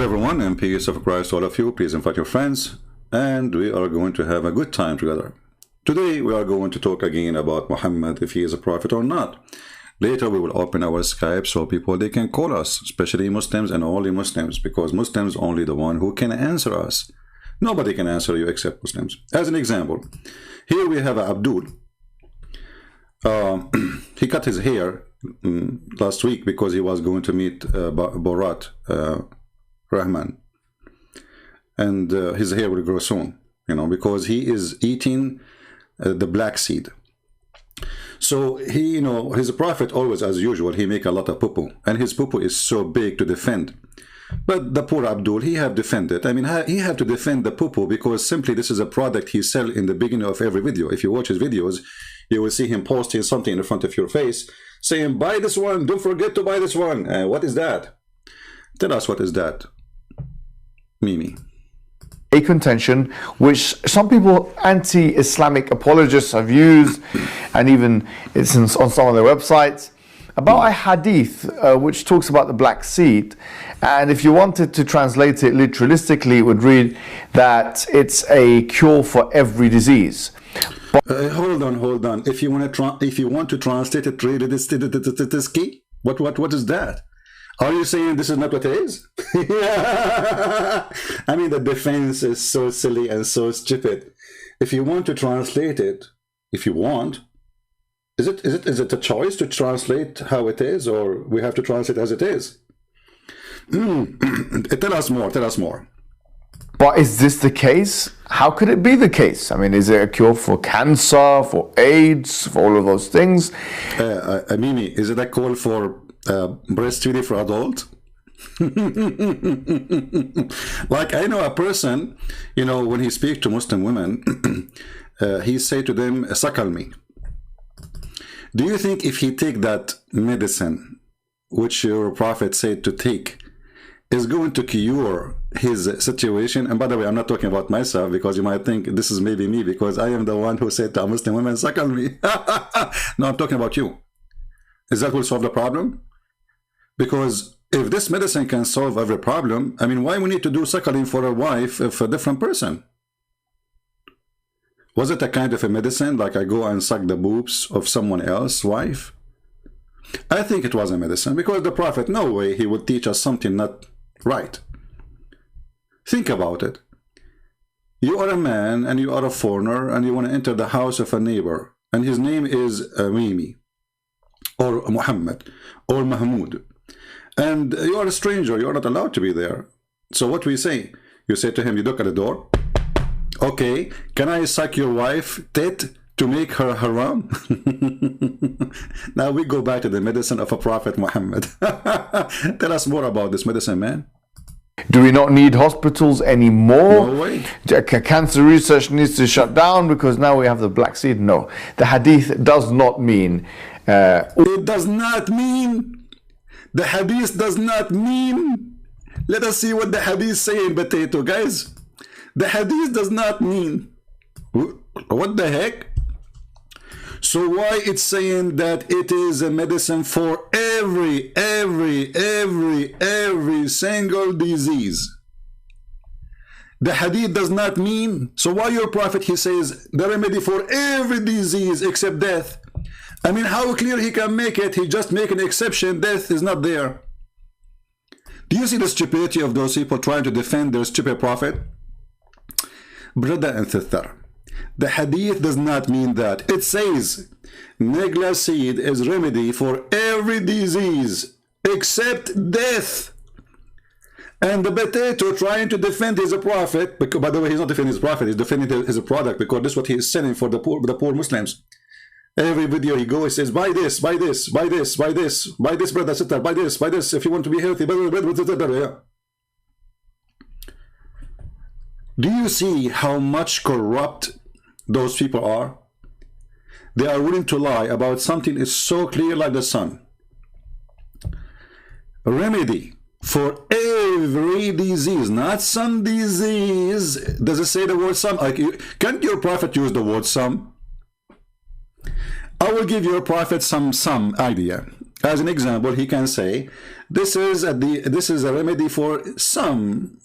Hello everyone, and peace of Christ to all of you. Please invite your friends, and we are going to have a good time together. Today we are going to talk again about Muhammad, if he is a prophet or not. Later we will open our Skype so people they can call us, especially Muslims and only Muslims, because Muslims only the one who can answer us. Nobody can answer you except Muslims. As an example, here we have Abdul. He cut his hair last week because he was going to meet Borat Rahman, and his hair will grow soon, because he is eating the black seed. So he, he's a prophet always, as usual. He make a lot of poo-poo, and his poo-poo is so big to defend. But the poor Abdul, he have defended. I mean, he have to defend the poo-poo because simply this is a product he sell in the beginning of every video. If you watch his videos, you will see him posting something in front of your face, saying, buy this one, don't forget to buy this one. What is that? Tell us, what is that, Mimi? A contention which some people, anti-Islamic apologists, have used, and even it's on some of their websites, about a hadith which talks about the black seed. And if you wanted to translate it literalistically, it would read that it's a cure for every disease. Hold on. If you want to translate it, what is that? Are you saying this is not what it is? I mean, the defense is so silly and so stupid. If you want to translate it, is it a choice to translate how it is, or we have to translate as it is? Tell us more. But is this the case? How could it be the case? I mean, is it a cure for cancer, for AIDS, for all of those things? Mimi, is it a call for breastfeeding for adults? Like, I know a person, when he speaks to Muslim women, he say to them, suckle me. Do you think if he take that medicine, which your prophet said to take, is going to cure his situation? And by the way, I'm not talking about myself, because you might think this is maybe me, because I am the one who said to a Muslim woman, suckle me. No, I'm talking about you. Is that will solve the problem? Because if this medicine can solve every problem, I mean, why we need to do suckling for a wife of a different person? Was it a kind of a medicine, like I go and suck the boobs of someone else's wife? I think it was a medicine, because the prophet, no way he would teach us something not right. Think about it. You are a man and you are a foreigner and you want to enter the house of a neighbor, and his name is Mimi or Muhammad or Mahmoud, and you are a stranger. You are not allowed to be there. So what we say? You say to him, you look at the door. Okay, can I suck your wife tit to make her haram? Now we go back to the medicine of a prophet Muhammad. Tell us more about this medicine, man. Do we not need hospitals anymore? No way. Cancer research needs to shut down because now we have the black seed? No. The hadith does not mean... It does not mean. The hadith does not mean. Let us see what the hadith say in potato, guys. The hadith does not mean. What the heck? So why it's saying that it is a medicine for every single disease? The hadith does not mean. So why your prophet, he says the remedy for every disease except death? I mean, how clear he can make it? He just make an exception. Death is not there. Do you see the stupidity of those people trying to defend their stupid prophet? Brother and sister, the hadith does not mean that. It says negla seed is remedy for every disease except death. And the potato trying to defend his prophet, because, by the way, he's not defending his prophet, he's defending his product, because this is what he is selling for the poor Muslims. Every video he goes, he says, buy this, buy this, buy this, buy this, buy this, brother, sister, buy this, if you want to be healthy. Yeah. Do you see how much corrupt those people are? They are willing to lie about something is so clear like the sun. Remedy for every disease, not some disease. Does it say the word some? Can't your prophet use the word some? I will give your prophet some idea. As an example, he can say, this is a remedy for some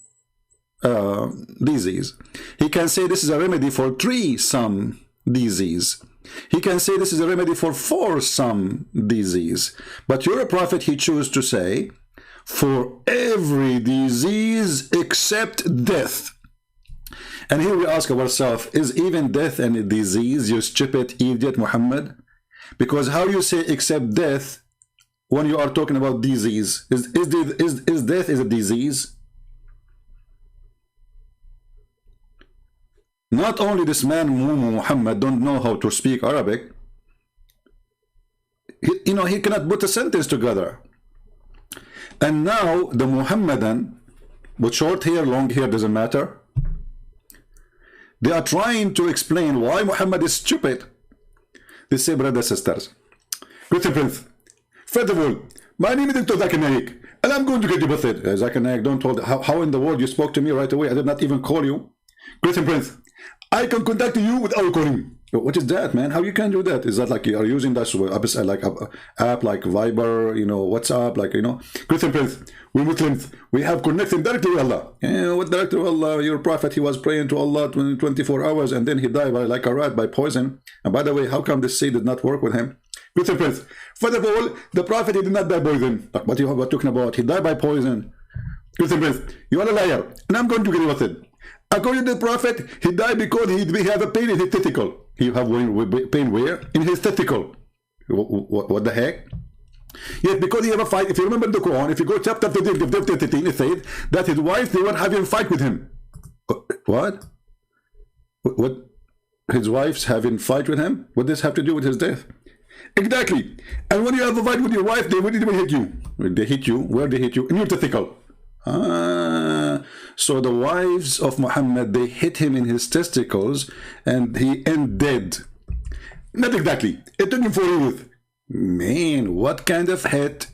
disease. He can say this is a remedy for 3 some disease. He can say this is a remedy for 4 some disease. But your prophet, he chose to say, for every disease except death. And here we ask ourselves, is even death a disease, you stupid idiot Muhammad? Because how you say except death when you are talking about disease? Is death is a disease? Not only this man Muhammad don't know how to speak Arabic, he cannot put a sentence together. And now the Muhammadan, with short hair, long hair, doesn't matter, they are trying to explain why Muhammad is stupid. They say, brothers and sisters, Christian Prince, first of all, my name is Dr. Zakir Naik, and I'm going to get you busted. Zakir Naik, don't hold. How in the world you spoke to me right away? I did not even call you. Christian Prince, I can contact you without calling. What is that, man? How you can do that? Is that like you are using that like app like Viber, WhatsApp, like, Christian Prince, we Muslims, we have connection directly with Allah. What directly with Allah? Your prophet, he was praying to Allah 24 hours and then he died like a rat by poison. And by the way, how come this seed did not work with him? Christian Prince, first of all, the prophet, he did not die by poison. What you are talking about? He died by poison. Christian Prince, you are a liar, and I'm going to get you with it. According to the prophet, he died because he had a pain in his testicle. He have pain where? In his testicle. What the heck? Yes, because he have a fight. If you remember the Quran, if you go chapter 13, it said that his wife, they were having a fight with him. What? What? His wife's having a fight with him? What does this have to do with his death? Exactly. And when you have a fight with your wife, they will hit you. They hit you. Where they hit you? In your testicle. So the wives of Muhammad, they hit him in his testicles and he ended dead. Not exactly. It took him 4 years. Man, what kind of hit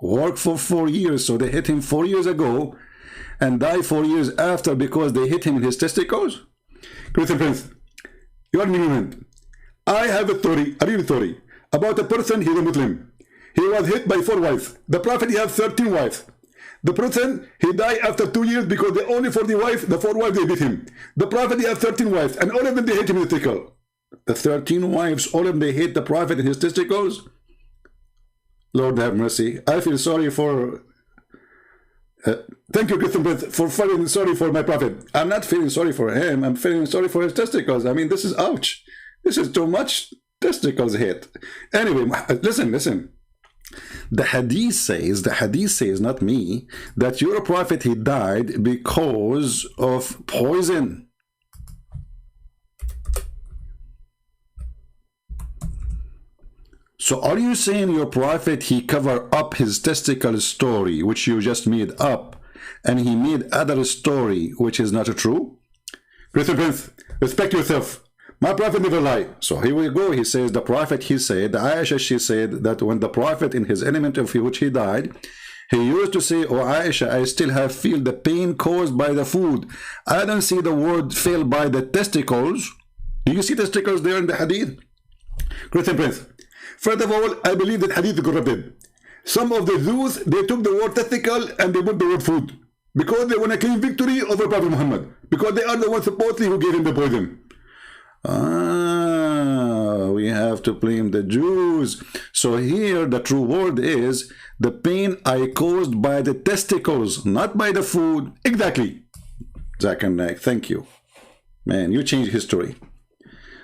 worked for 4 years? So they hit him 4 years ago and died 4 years after because they hit him in his testicles? Christian Prince, you are ignorant. I have a real story, about a person, he's a Muslim. He was hit by 4 wives. The Prophet, he had 13 wives. The person, he died after 2 years because the only 40 wives, the 4 wives, they beat him. The Prophet, he had 13 wives, and all of them, they hit him in the testicle. The 13 wives, all of them, they hit the Prophet in his testicles. Lord have mercy. I feel sorry for... thank you, Christian Prince, for feeling sorry for my Prophet. I'm not feeling sorry for him. I'm feeling sorry for his testicles. I mean, this is ouch. This is too much testicles hit. Anyway, listen. The hadith says, not me, that your prophet, he died because of poison. So are you saying your prophet, he covered up his testicle story, which you just made up, and he made other story, which is not true? Christian Prince, respect yourself. My prophet never lie. So here we go. He says the prophet, he said, Aisha, she said that when the prophet in his element of which he died, he used to say, oh Aisha, I still feel the pain caused by the food. I don't see the word feel by the testicles. Do you see testicles there in the hadith? Christian Prince, first of all, I believe that hadith is corrupted. Some of the Jews, they took the word testicle and they put the word food because they want to claim victory over Prophet Muhammad, because they are the ones supposedly who gave him the poison. We have to blame the Jews. So here the true word is the pain I caused by the testicles, not by the food. Exactly. Zakir Naik, thank you. Man, you changed history.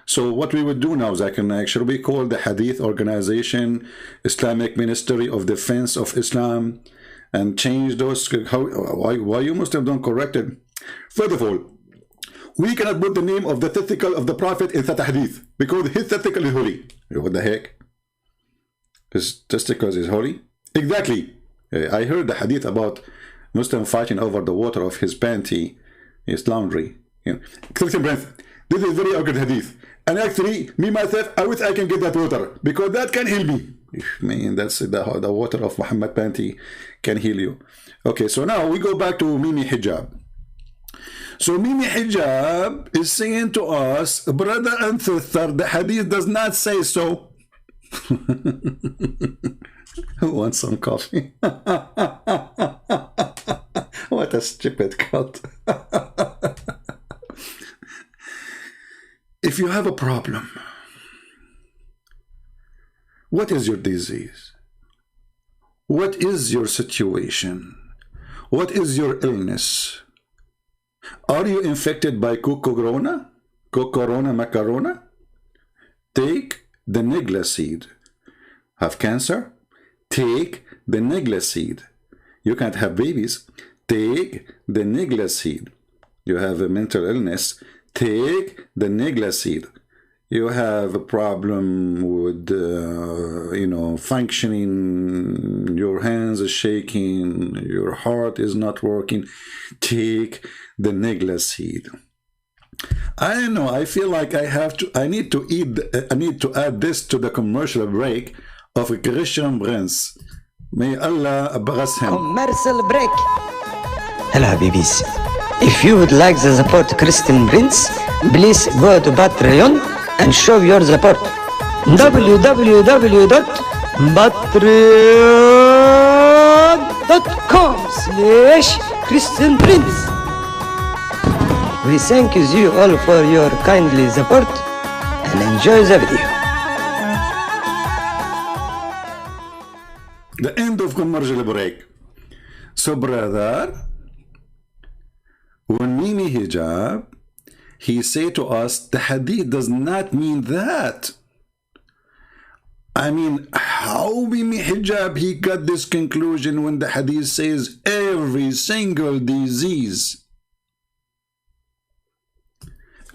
So what we would do now, Zakir Naik, should we call the Hadith Organization Islamic Ministry of Defense of Islam and change those? Why you Muslims don't correct it? First of all, we cannot put the name of the testicle of the Prophet in that hadith because his testicle is holy. What the heck? His testicles is holy? Exactly. I heard the hadith about Muslim fighting over the water of his panty, his laundry. Christian Prince, this is very awkward hadith. And actually, me myself, I wish I can get that water because that can heal me. Man, that's the water of Muhammad panty can heal you. Okay, so now we go back to Mimi Hijab. So Mimi Hijab is saying to us, brother and sister, the hadith does not say so. Who wants some coffee? What a stupid cult. If you have a problem, what is your disease? What is your situation? What is your illness? Are you infected by corona? Corona macarona? Take the nigla seed. Have cancer? Take the nigla seed. You can't have babies? Take the nigla seed. You have a mental illness? Take the nigla seed. You have a problem with, functioning, your hands are shaking, your heart is not working. Take the nigla seed. I don't know, I feel like I need to add this to the commercial break of Christian Prince. May Allah bless him. Commercial break. Hello, Habibis. If you would like to support Christian Prince, please go to Patreon and show your support. www.patreon.com/Christian Prince. We thank you all for your kindly support and enjoy the video. The end of commercial break. So, brother, when Mimi hijab, he said to us, the hadith does not mean that. I mean, how Mimi hijab he got this conclusion when the hadith says every single disease?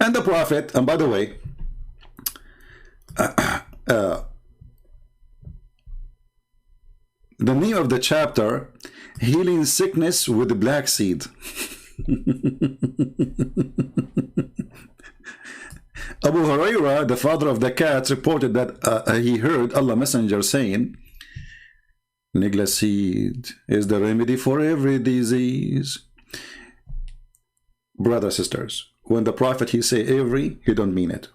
And the Prophet, and by the way, the name of the chapter, Healing Sickness with the Black Seed. Abu Hurairah, the father of the cats, reported that he heard Allah Messenger saying, Nigla seed is the remedy for every disease. Brothers, sisters, when the Prophet he say every, he don't mean it.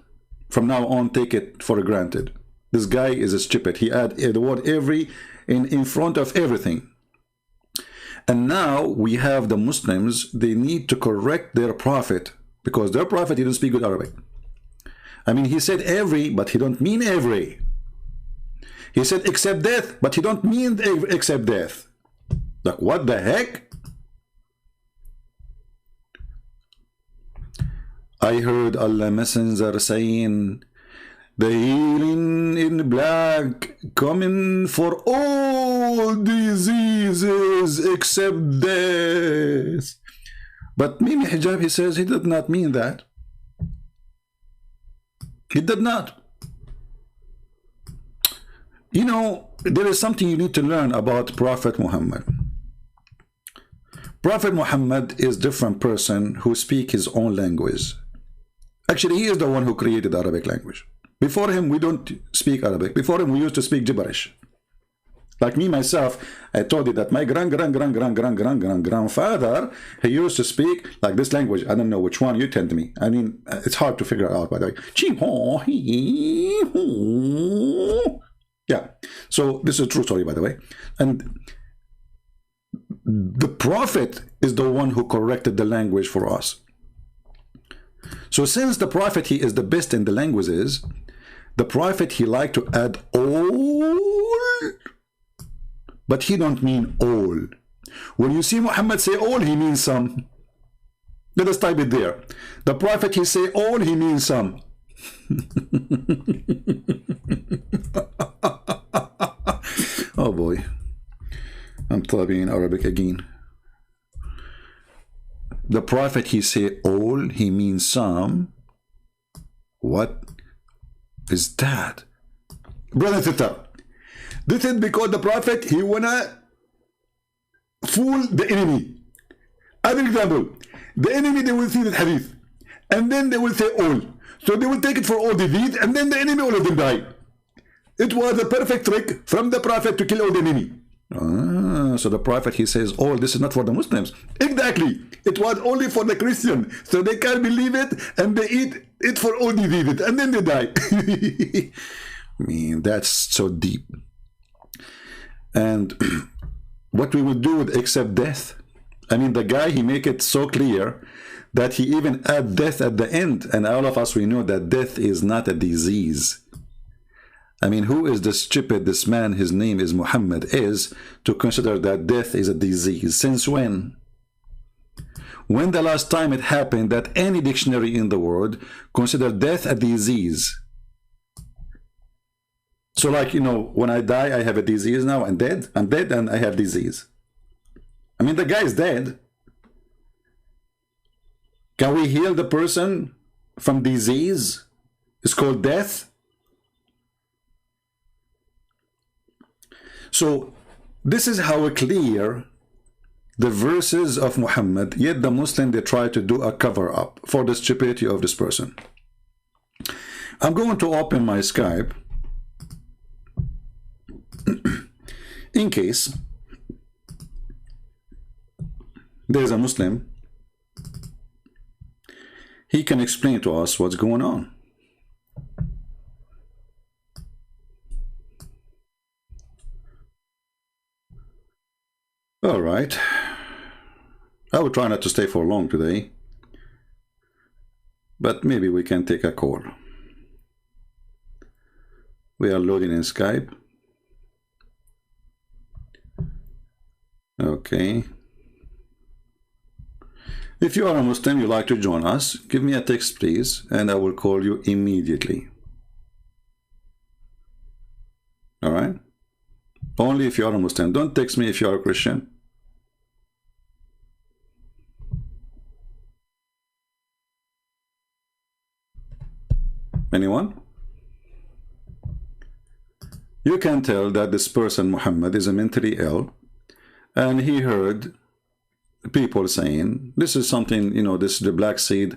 From now on, take it for granted. This guy is a stupid. He add the word every in front of everything. And now we have the Muslims, they need to correct their Prophet, because their Prophet didn't speak good Arabic. I mean, he said every, but he don't mean every. He said except death, but he don't mean except death. Like, what the heck? I heard Allah Messenger saying, the healing in black coming for all diseases except death. But Mimi Hijab, he says he did not mean that. He did not. You know, there is something you need to learn about Prophet Muhammad. Prophet Muhammad is a different person who speaks his own language. Actually, he is the one who created the Arabic language. Before him, we don't speak Arabic. Before him, we used to speak gibberish. Like me, myself, I told you that my grandfather, he used to speak like this language. I don't know which one you tell me. I mean, it's hard to figure out, by the way. Yeah. So this is a true story, by the way. And the Prophet is the one who corrected the language for us. So since the Prophet, he is the best in the languages, the Prophet, he liked to add all, but he don't mean all. When you see Muhammad say all, he means some. Let us type it there. The Prophet, he say all, he means some. Oh boy, I'm typing in Arabic again. The Prophet, he say all, he means some. What is that? Brother and sister, this is because the Prophet, he wanna fool the enemy. As an example, the enemy, they will see this hadith, and then they will say all. So they will take it for all disease, and then the enemy, all of them die. It was a perfect trick from the Prophet to kill all the enemy. So the Prophet, he says, oh, this is not for the Muslims. Exactly. It was only for the Christian. So they can't believe it, and they eat it for all diseases, and then they die. I mean, that's so deep. And what we would do would accept death. I mean, the guy, he make it so clear that he even add death at the end. And all of us, we know that death is not a disease. I mean, who is the stupid, this man, his name is Muhammad, is to consider that death is a disease? Since when? When the last time it happened that any dictionary in the world considered death a disease? So like, you know, when I die, I have a disease now, I'm dead and I have disease. I mean, the guy is dead. Can we heal the person from disease? It's called death. So this is how clear the verses of Muhammad, yet the Muslim, they try to do a cover-up for the stupidity of this person. I'm going to open my Skype in case there's a Muslim, he can explain to us what's going on. All right. I will try not to stay for long today, but maybe we can take a call. We are loading in Skype. Okay. If you are a Muslim, you like to join us, give me a text, please, and I will call you immediately. All right? Only if you are a Muslim. Don't text me if you are a Christian. Anyone? You can tell that this person, Muhammad, is mentally ill, and he heard people saying, this is something, you know, this the black seed,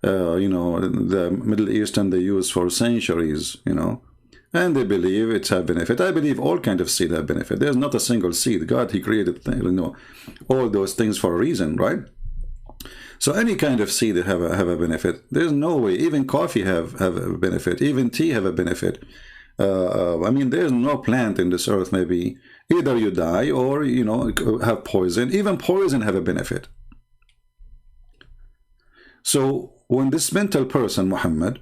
you know, the Middle Eastern, they use for centuries, you know, and they believe it's a benefit. I believe all kind of seed have benefit. There's not a single seed. God, he created, you know, all those things for a reason, right? So any kind of seed have a benefit. There's no way. Even coffee have a benefit. Even tea have a benefit. I mean, there's no plant in this earth, maybe either you die or, you know, have poison. Even poison have a benefit. So when this mental person, Muhammad,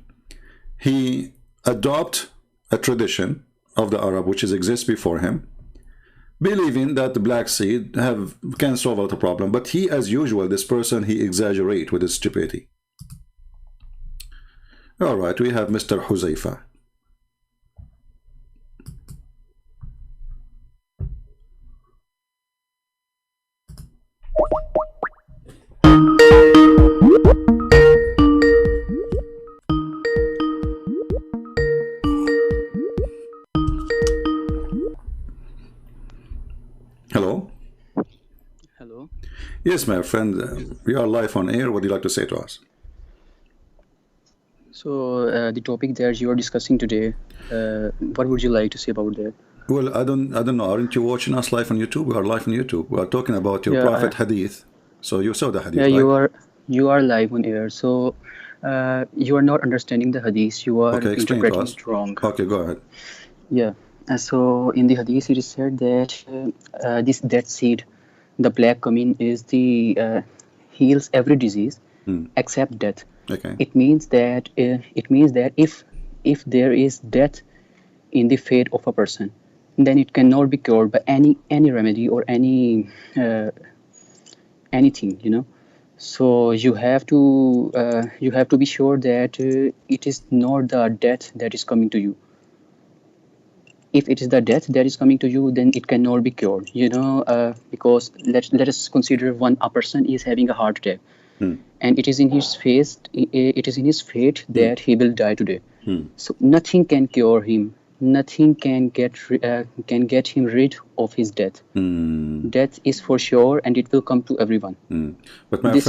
he adopt a tradition of the Arab which exists before him, believing that the black seed can solve out the problem, but he, as usual, this person, he exaggerate with his stupidity. All right, we have Mr. Huzaifa. Hello. Hello. Yes, my friend, we are live on air. What do you like to say to us? So the topic that you are discussing today, what would you like to say about that? Well, I don't know. Aren't you watching us live on YouTube? We are live on YouTube. We are talking about your prophet hadith. So you saw the hadith, yeah, right? you are live on air. So you are not understanding the hadith. You are interpreting it wrong. Okay, go ahead. Yeah. So in the hadith, it is said that this dead seed, the black cumin, is the heals every disease except death. Okay. It means that if there is death in the fate of a person, then it cannot be cured by any remedy or any anything, you know. So you have to be sure that it is not the death that is coming to you. If it is the death that is coming to you, then it cannot be cured, you know, because let us consider a person is having a heart attack, and it is in his fate that he will die today. So nothing can cure him. Nothing can get him rid of his death. Death is for sure, and it will come to everyone. But my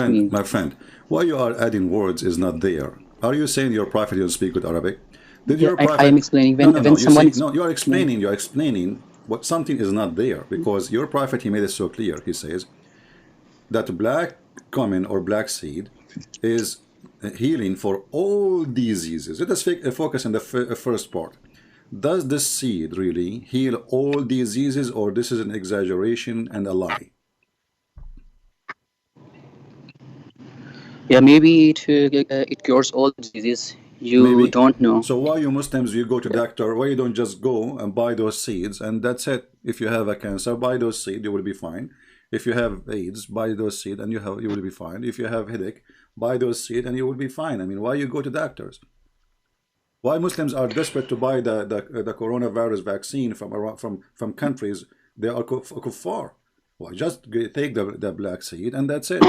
friend, why you are adding words is not there. Are you saying your prophet didn't speak with Arabic? Did your prophet? I am explaining when someone. You are explaining. You're explaining what something is not there, because your prophet, he made it so clear. He says that black cumin or black seed is healing for all diseases. Let us focus on the first part. does this seed really heal all diseases, or this is an exaggeration and a lie? Yeah, maybe it cures all diseases. You Maybe. don't know. So why you Muslims, you go to doctor, why you don't just go and buy those seeds and that's it? If you have a cancer, buy those seeds, you will be fine. If you have AIDS, buy those seeds and you will be fine. If you have headache, buy those seeds and you will be fine. I mean, why you go to doctors? Why Muslims are desperate to buy the coronavirus vaccine from countries they are kuffar? Why just take the black seed and that's it?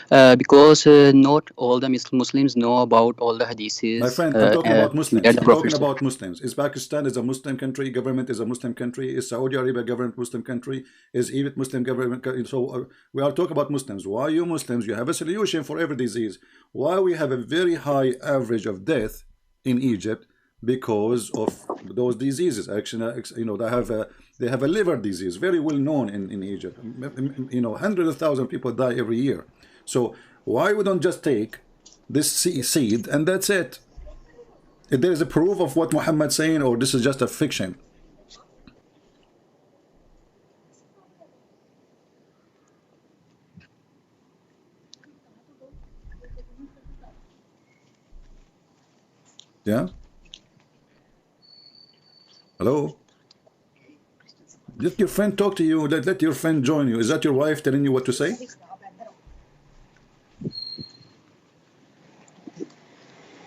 Because not all the Muslims know about all the hadiths. My friend, I'm talking about Muslims. that the I'm Prophet talking said. about Muslims. Is Pakistan is a Muslim country? Government is a Muslim country? Is Saudi Arabia government Muslim country? Is Egypt Muslim government? So we are talking about Muslims. Why you Muslims? You have a solution for every disease. Why we have a very high average of death in Egypt? Because of those diseases. Actually, you know, they have a liver disease, very well known in Egypt. You know, hundreds of thousands of people die every year. So why we don't just take this seed and that's it? If there is a proof of what Muhammad's saying, or this is just a fiction? Yeah? Hello? Let your friend talk to you. Let your friend join you. Is that your wife telling you what to say?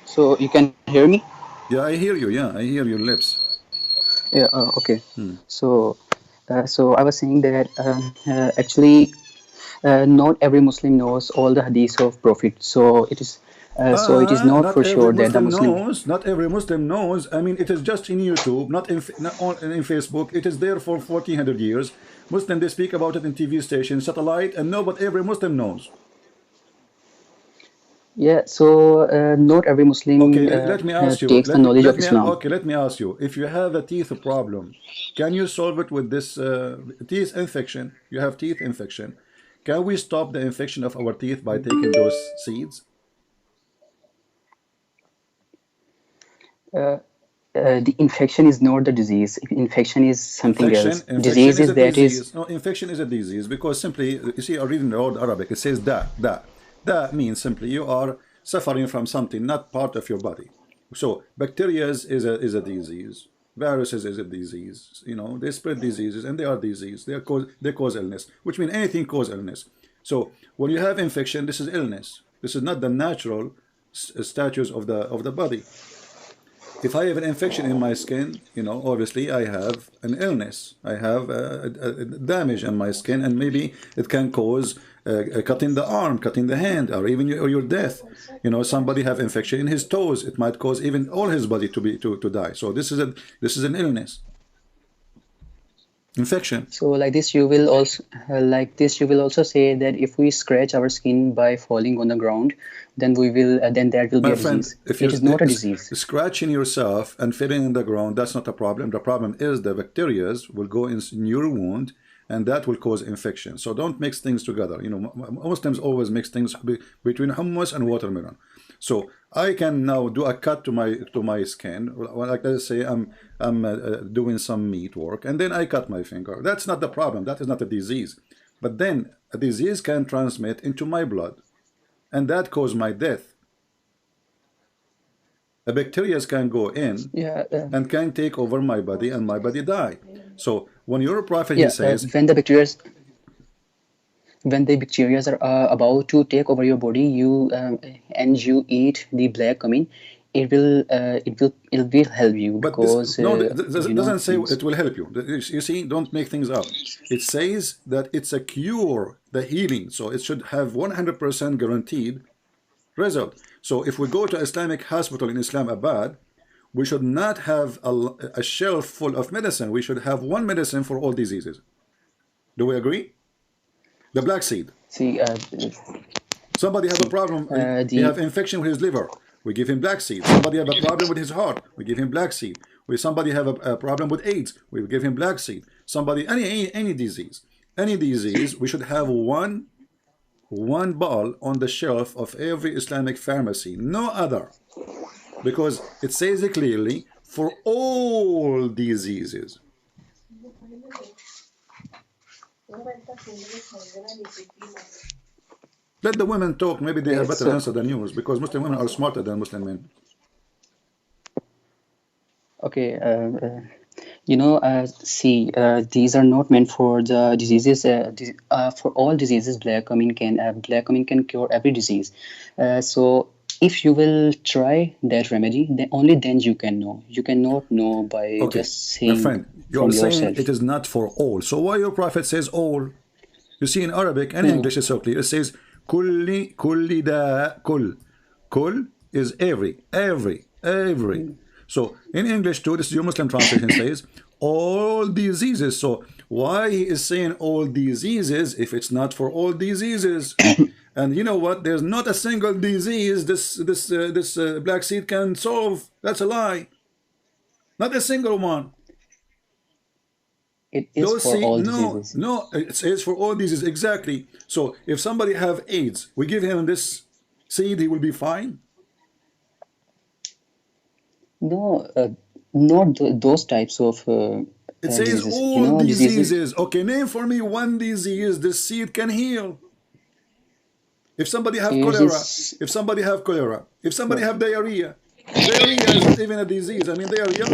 So you can hear me? Yeah, I hear you. Yeah, I hear your lips. Yeah. Okay. So I was saying that actually not every Muslim knows all the hadiths of Prophet. So it is not Not for every sure that the Muslim Muslim. knows. Not every Muslim knows. I mean, it is just in YouTube, not in Facebook. It is there for 1400 years. Muslim, they speak about it in TV stations, satellite, and no, but every Muslim knows. Yeah. So not every Muslim Okay, let me ask you. takes the knowledge of Islam. Okay, let me ask you. If you have a teeth problem, can you solve it with this teeth infection? You have teeth infection. Can we stop the infection of our teeth by taking those seeds? The infection is not the disease. Infection is something else. Infection Disease is is a that is. disease. No, infection is a disease because simply, you see, I'm reading the old Arabic. It says da. Da means simply you are suffering from something not part of your body. So bacteria is a disease. Viruses is a disease. You know, they spread diseases and they are disease. They cause illness, which means anything cause illness. So when you have infection, this is illness. This is not the natural status of the body. If I have an infection in my skin, you know, obviously I have an illness. I have a damage in my skin, and maybe it can cause cutting the arm, cutting the hand, or even your death. You know, somebody have infection in his toes. It might cause even all his body to die. So this is an illness. Infection. So like this, you will also say that if we scratch our skin by falling on the ground, then that will be a disease. It is not a disease. Scratching yourself and falling in the ground, that's not a problem. The problem is the bacteria will go in your wound, and that will cause infection. So don't mix things together. You know, Muslims always mix things between hummus and watermelon. So I can now do a cut to my skin. Like let's say I'm doing some meat work, and then I cut my finger. That's not the problem. That is not a disease. But then a disease can transmit into my blood, and that cause my death. The bacteria can go in and can take over my body, and my body die. So when your prophet he says, when the bacteria are about to take over your body, you eat the black cumin, it will help you. But because it doesn't say it will help you. You see, don't make things up. It says that it's a cure, the healing. So it should have 100% guaranteed result. So if we go to Islamic hospital in Islamabad, we should not have a shelf full of medicine. We should have one medicine for all diseases. Do we agree? The black seed. See, somebody have a problem. He have infection with his liver. We give him black seed. Somebody have a problem with his heart. We give him black seed. Somebody have a problem with AIDS. We give him black seed. Somebody any disease, we should have one bottle on the shelf of every Islamic pharmacy. No other. because it says it clearly for all diseases. Let the women talk. Maybe they have better answer than yours, because Muslim women are smarter than Muslim men. Okay, see, these are not meant for the diseases. For all diseases, black cumin can cure every disease. So if you will try that remedy, then only then you can know. You cannot know by just saying. My friend, you're saying it is not for all. So why your prophet says all? You see, in Arabic and English is so clear. It says kulli da kul. Kul is every. So in English too, this is your Muslim translation, says all diseases. So why he is saying all diseases if it's not for all diseases? And you know what? There's not a single disease this black seed can solve. That's a lie. Not a single one. It is for all diseases. No, it says for all diseases, exactly. So if somebody have AIDS, we give him this seed, he will be fine. No, not those types of. It says diseases. all diseases. Okay, name for me one disease this seed can heal. If somebody have cholera, if somebody have diarrhea, diarrhea is not even a disease. I mean, diarrhea,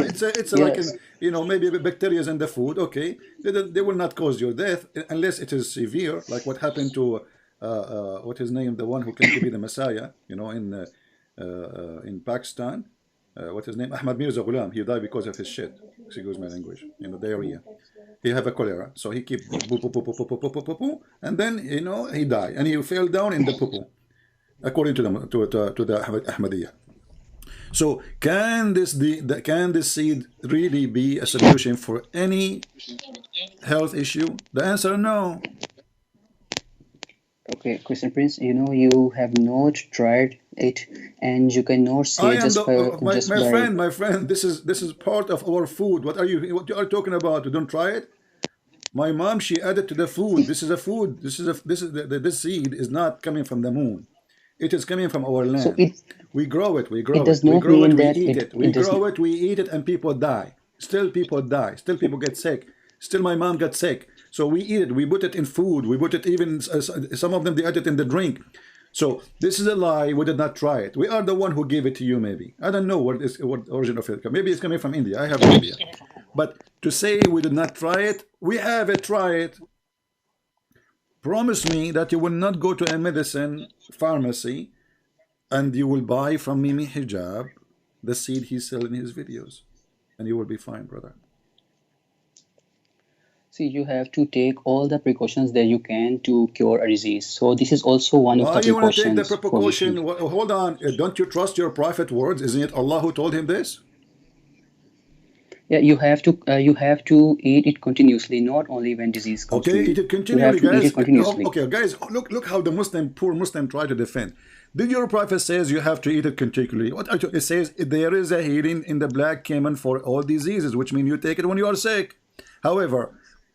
it's like maybe bacteria in the food. Okay, they will not cause your death unless it is severe, like what happened to what his name, the one who came to be the Messiah, in Pakistan. What his name? Ahmad Mirza Ghulam. He died because of his shit. Excuse my language. Diarrhea. He have a cholera, so he keep poo, and then he died, and he fell down in the poo, according to the Ahmadiyya. So can this seed really be a solution for any health issue? The answer, no. Okay, Christian Prince, you have not tried it, and you cannot say my friend. This is part of our food. What you are talking about? You don't try it. My mom, she added to the food. This is a food. This seed is not coming from the moon. It is coming from our land. So we grow it. We grow it. We grow it. We eat it. We grow it. We eat it, and people die. Still, people die. Still, people get sick. Still, my mom got sick. So we eat it. We put it in food. We put it even. Some of them they add it in the drink. So this is a lie. We did not try it. We are the one who gave it to you. Maybe I don't know what origin of it. Maybe it's coming from India. I have no idea. But to say we did not try it, we have it. Try it. Promise me that you will not go to a medicine pharmacy and you will buy from Mimi Hijab the seed he sells in his videos, and you will be fine, brother. See, you have to take all the precautions that you can to cure a disease. So this is also one of the precautions. Why you want to take the precaution? Hold on. Don't you trust your prophet words? Isn't it Allah who told him this? Yeah, you have to eat it continuously, not only when disease comes. Okay, eat it continually, guys. Eat it continuously. Okay, guys, look how the poor Muslim try to defend. Did your prophet says you have to eat it continually? It says there is a healing in the black cumin for all diseases, which means you take it when you are sick. However,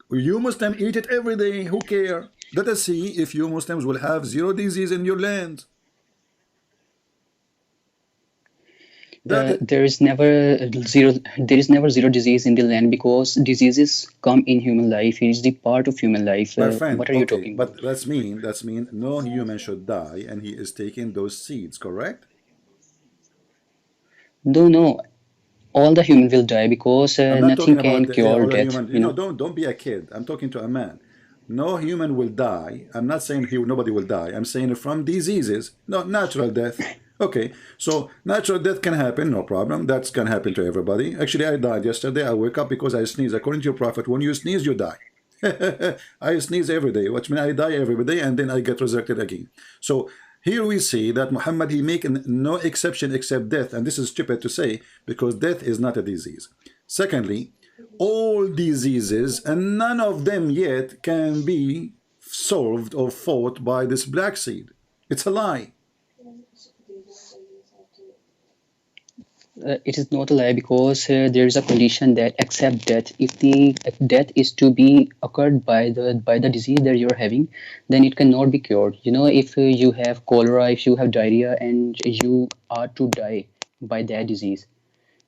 you Muslims eat it every day. Who care? Let us see if you Muslims will have zero disease in your land. There is never zero disease in the land, because diseases come in human life. It is the part of human life. My friend, what are you talking about? But that's mean no human should die, and he is taking those seeds, correct? No. All the human will die, because nothing can cure death. Don't be a kid. I'm talking to a man. No human will die. I'm not saying nobody will die. I'm saying from diseases, not natural death. Okay, so natural death can happen, no problem. That's can happen to everybody. Actually, I died yesterday. I wake up because I sneeze. According to your prophet, when you sneeze, you die. I sneeze every day, which means I die every day, and then I get resurrected again. So here we see that Muhammad, he make no exception except death, and this is stupid to say because death is not a disease. Secondly, all diseases, and none of them yet can be solved or fought by this black seed. It's a lie. It is not a lie, because there is a condition that accept death. If the death is to be occurred by the disease that you're having, then it cannot be cured. If you have cholera, if you have diarrhea, and you are to die by that disease,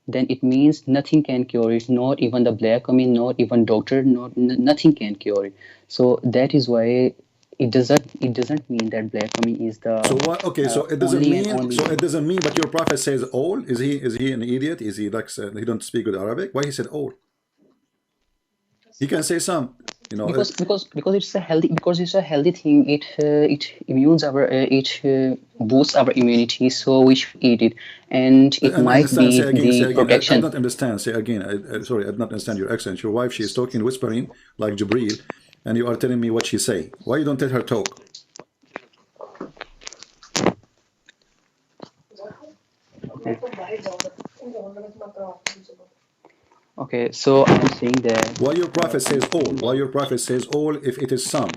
then it means nothing can cure it, not even the black coming, not even doctor, nothing can cure it. So that is why it doesn't mean that black coming is the So what? Okay, so it doesn't only and mean. only. So it doesn't mean. But your prophet says all. Is he an idiot? Is he like he don't speak good Arabic? Why he said all? He can say some. You know. Because it's a healthy thing. It boosts our immunity, so we should eat it, and it might understand. be Say again. Say the again. I protection. don't understand. Say again. Sorry, I did not understand your accent. Your wife, she is talking, whispering like Jibreel, and you are telling me what she say. Why you don't let her talk? Okay, so I'm saying that Why your prophet says all? Why your prophet says all if it is some?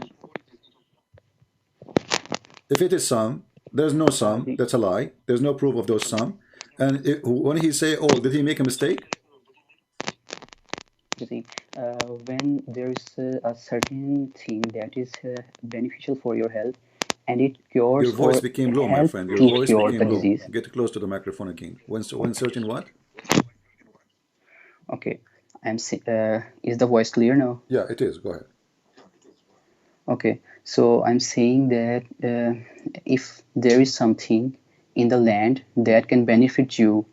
If it is some, there's no some. That's a lie. There's no proof of those some. And when he say all, did he make a mistake? you see, when there is a certain thing that is beneficial for your health, and it cures Your voice or became low, my help friend. Your to voice cure the became low. disease. Get close to the microphone again. When certain what? Okay, is the voice clear now? Yeah, it is. Go ahead. Okay, so I'm saying that if there is something in the land that can benefit you,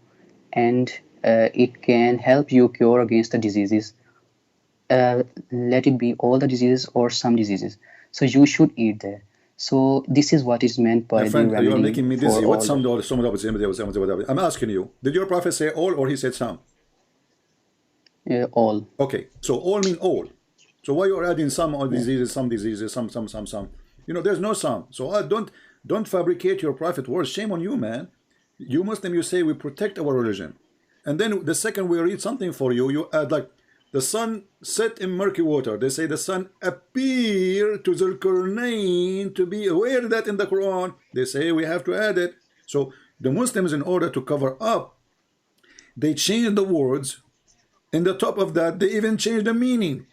and it can help you cure against the diseases, let it be all the diseases or some diseases, so you should eat that. So this is what is meant by My the friend, you are remedy making me for dizzy. What all. some? I'm asking you, did your prophet say all or he said some? All. Okay, so all mean all. So why you are adding some or diseases, some, some? You know, there's no some. So don't fabricate your prophet words. Shame on you, man. You Muslim, you say we protect our religion, and then the second we read something for you, you add like the sun set in murky water. They say the sun appeared to Zulkarnain to be aware that in the Quran. They say we have to add it. So the Muslims, in order to cover up, they change the words. In the top of that, they even change the meaning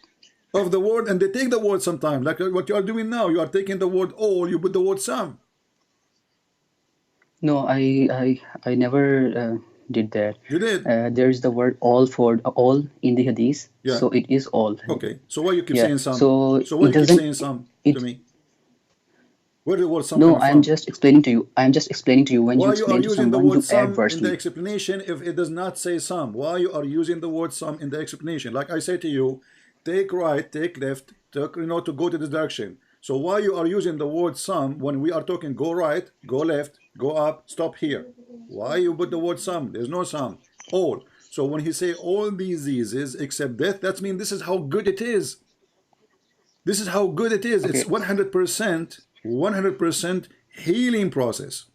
of the word, and they take the word sometimes, like what you are doing now. You are taking the word all, you put the word some. No, I never did that. You did. There is the word all for all in the hadith, Yeah. so it is all. Okay. So why you keep Yeah. saying some? So So why it you keep doesn't. saying some It to me? Where did the word some no. coming I'm from? just explaining to you. I'm just explaining to you. When you Why you are explain to using the someone, word you add some words in to the it. explanation if it does not say some? Why you are using the word some in the explanation? Like I say to you, take right, take left, take, you know, to go to this direction. So why you are using the word some when we are talking go right, go left, go up, stop here? Why you put the word some? There's no some. All. So when he say all diseases except death, that means this is how good it is. This is how good it is. It's Okay. 100% healing process.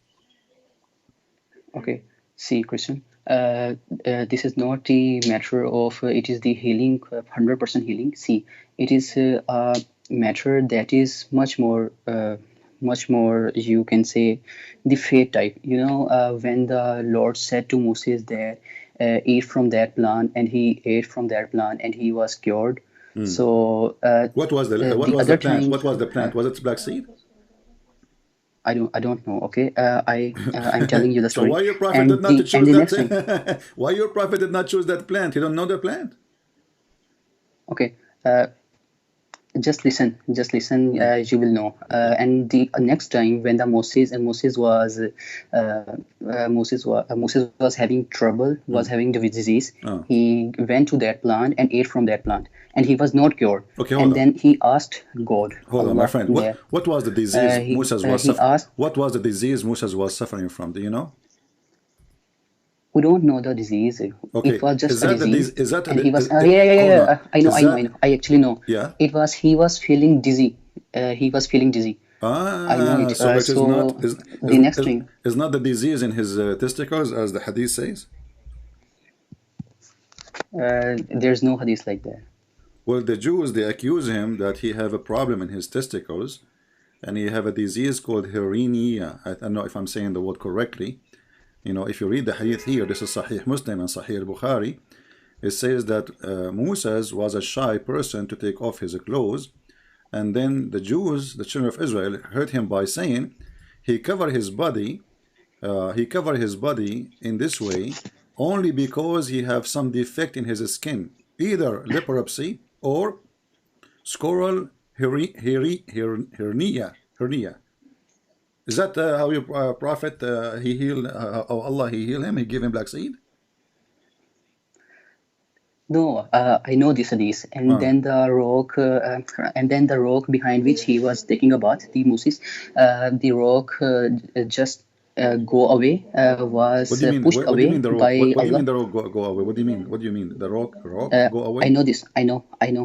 Okay. See, Christian. This is not the matter of it is the healing, 100% healing. See, it is a matter that is much more. You can say, the faith type. You know, when the Lord said to Moses that eat from that plant, and he ate from that plant, and he was cured. So What was the the other plant? time, What was the plant? Was it black seed? I don't know. Okay, I'm telling you the So story, why your prophet did and not the choose next thing. that? Why your prophet did not choose that plant? You don't know the plant? Okay, just listen, you will know. And the next time when the Moses was having trouble, was having the disease, Oh. he went to that plant and ate from that plant, and he was not cured. Okay, hold And on. then he asked God, Hold on, my Allah, friend. that What was the disease Moses was he asked. What was the disease Moses was suffering from? Do you know? We don't know the disease. Okay, It was is just a that the disease, is that and he was. is, Yeah, yeah, yeah, hold on? yeah. I know, Is I know, that I know. I actually know. yeah? It was he was feeling dizzy. He was feeling dizzy. I know Ah, it. so it is not So the next thing. is not the disease in his testicles as the hadith says? There's no hadith like that. Well, the Jews, they accuse him that he have a problem in his testicles, and he have a disease called hernia. I don't know if I'm saying the word correctly. You know, if you read the hadith here, this is Sahih Muslim and Sahih Bukhari. It says that Moses was a shy person to take off his clothes, and then the Jews, the children of Israel, hurt him by saying he covered his body he covered his body in this way only because he have some defect in his skin, either leprosy or scoral hernia. Is that how your prophet he healed? How Allah he healed him? He gave him black seed. No, I know this hadith, and then the rock behind which he was taking a bath, the Moses, the rock just go away, was pushed What do away you mean the rock? by What do you Allah. mean the rock go away? What do you mean? What do you mean? The rock go away? I know this. I know this No,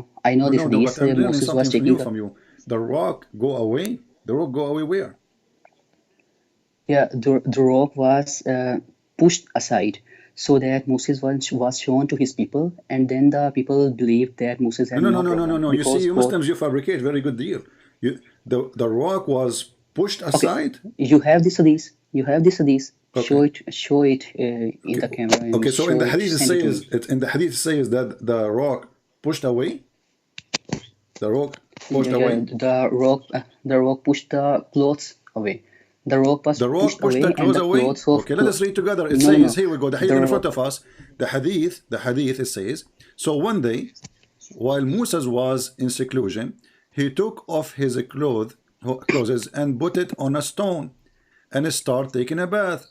hadith. but I'm learning Moses was something taking new from you. The rock go away? The rock go away where? Yeah, the rock was pushed aside so that Moses was shown to his people, and then the people believed that Moses had No. problem You because see, you God- Muslims, you fabricate. Very good deal. The rock was pushed aside. You have this hadith. You have this hadith. Okay. Show it in the camera. And Okay, so in the show it, hadith it send it to says me. in the hadith it says that the rock pushed away. The rock pushed Yeah, away. the rock pushed the clothes away. The rock was The rock pushed pushed away, the and clothes the away. clothes of Okay, let us read together. It No, says, no. here we go. The hadith in The- front of us. The hadith it says, so one day, while Moses was in seclusion, he took off his clothes and put it on a stone and started taking a bath.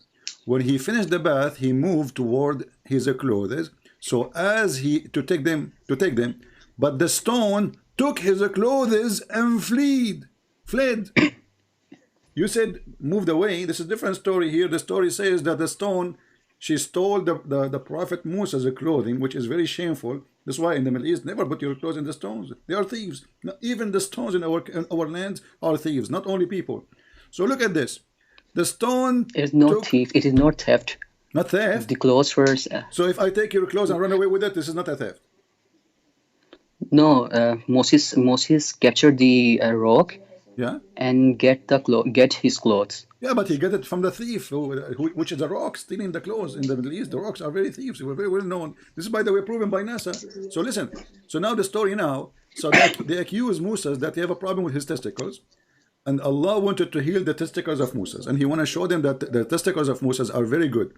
When he finished the bath, he moved toward his clothes, so as he to take them, but the stone took his clothes and fled. You said moved away. This is a different story here. The story says that the stone, she stole the prophet Moses' clothing, which is very shameful. That's why in the Middle East, never put your clothes in the stones. They are thieves. Even the stones in our lands are thieves, not only people. So look at this. The stone It is not took, thief. It is not theft. not theft. The clothes were So if I take your clothes and run away with it, this is not a theft. no. Moses captured the rock Yeah. and get his clothes. Yeah, but he got it from the thief, which is a rock, stealing the clothes. In the Middle East, the rocks are very thieves. They were very well known. This is, by the way, proven by NASA. So listen. So now the story now. So they accuse Moses that they have a problem with his testicles. And Allah wanted to heal the testicles of Moses. And he want to show them that the testicles of Moses are very good.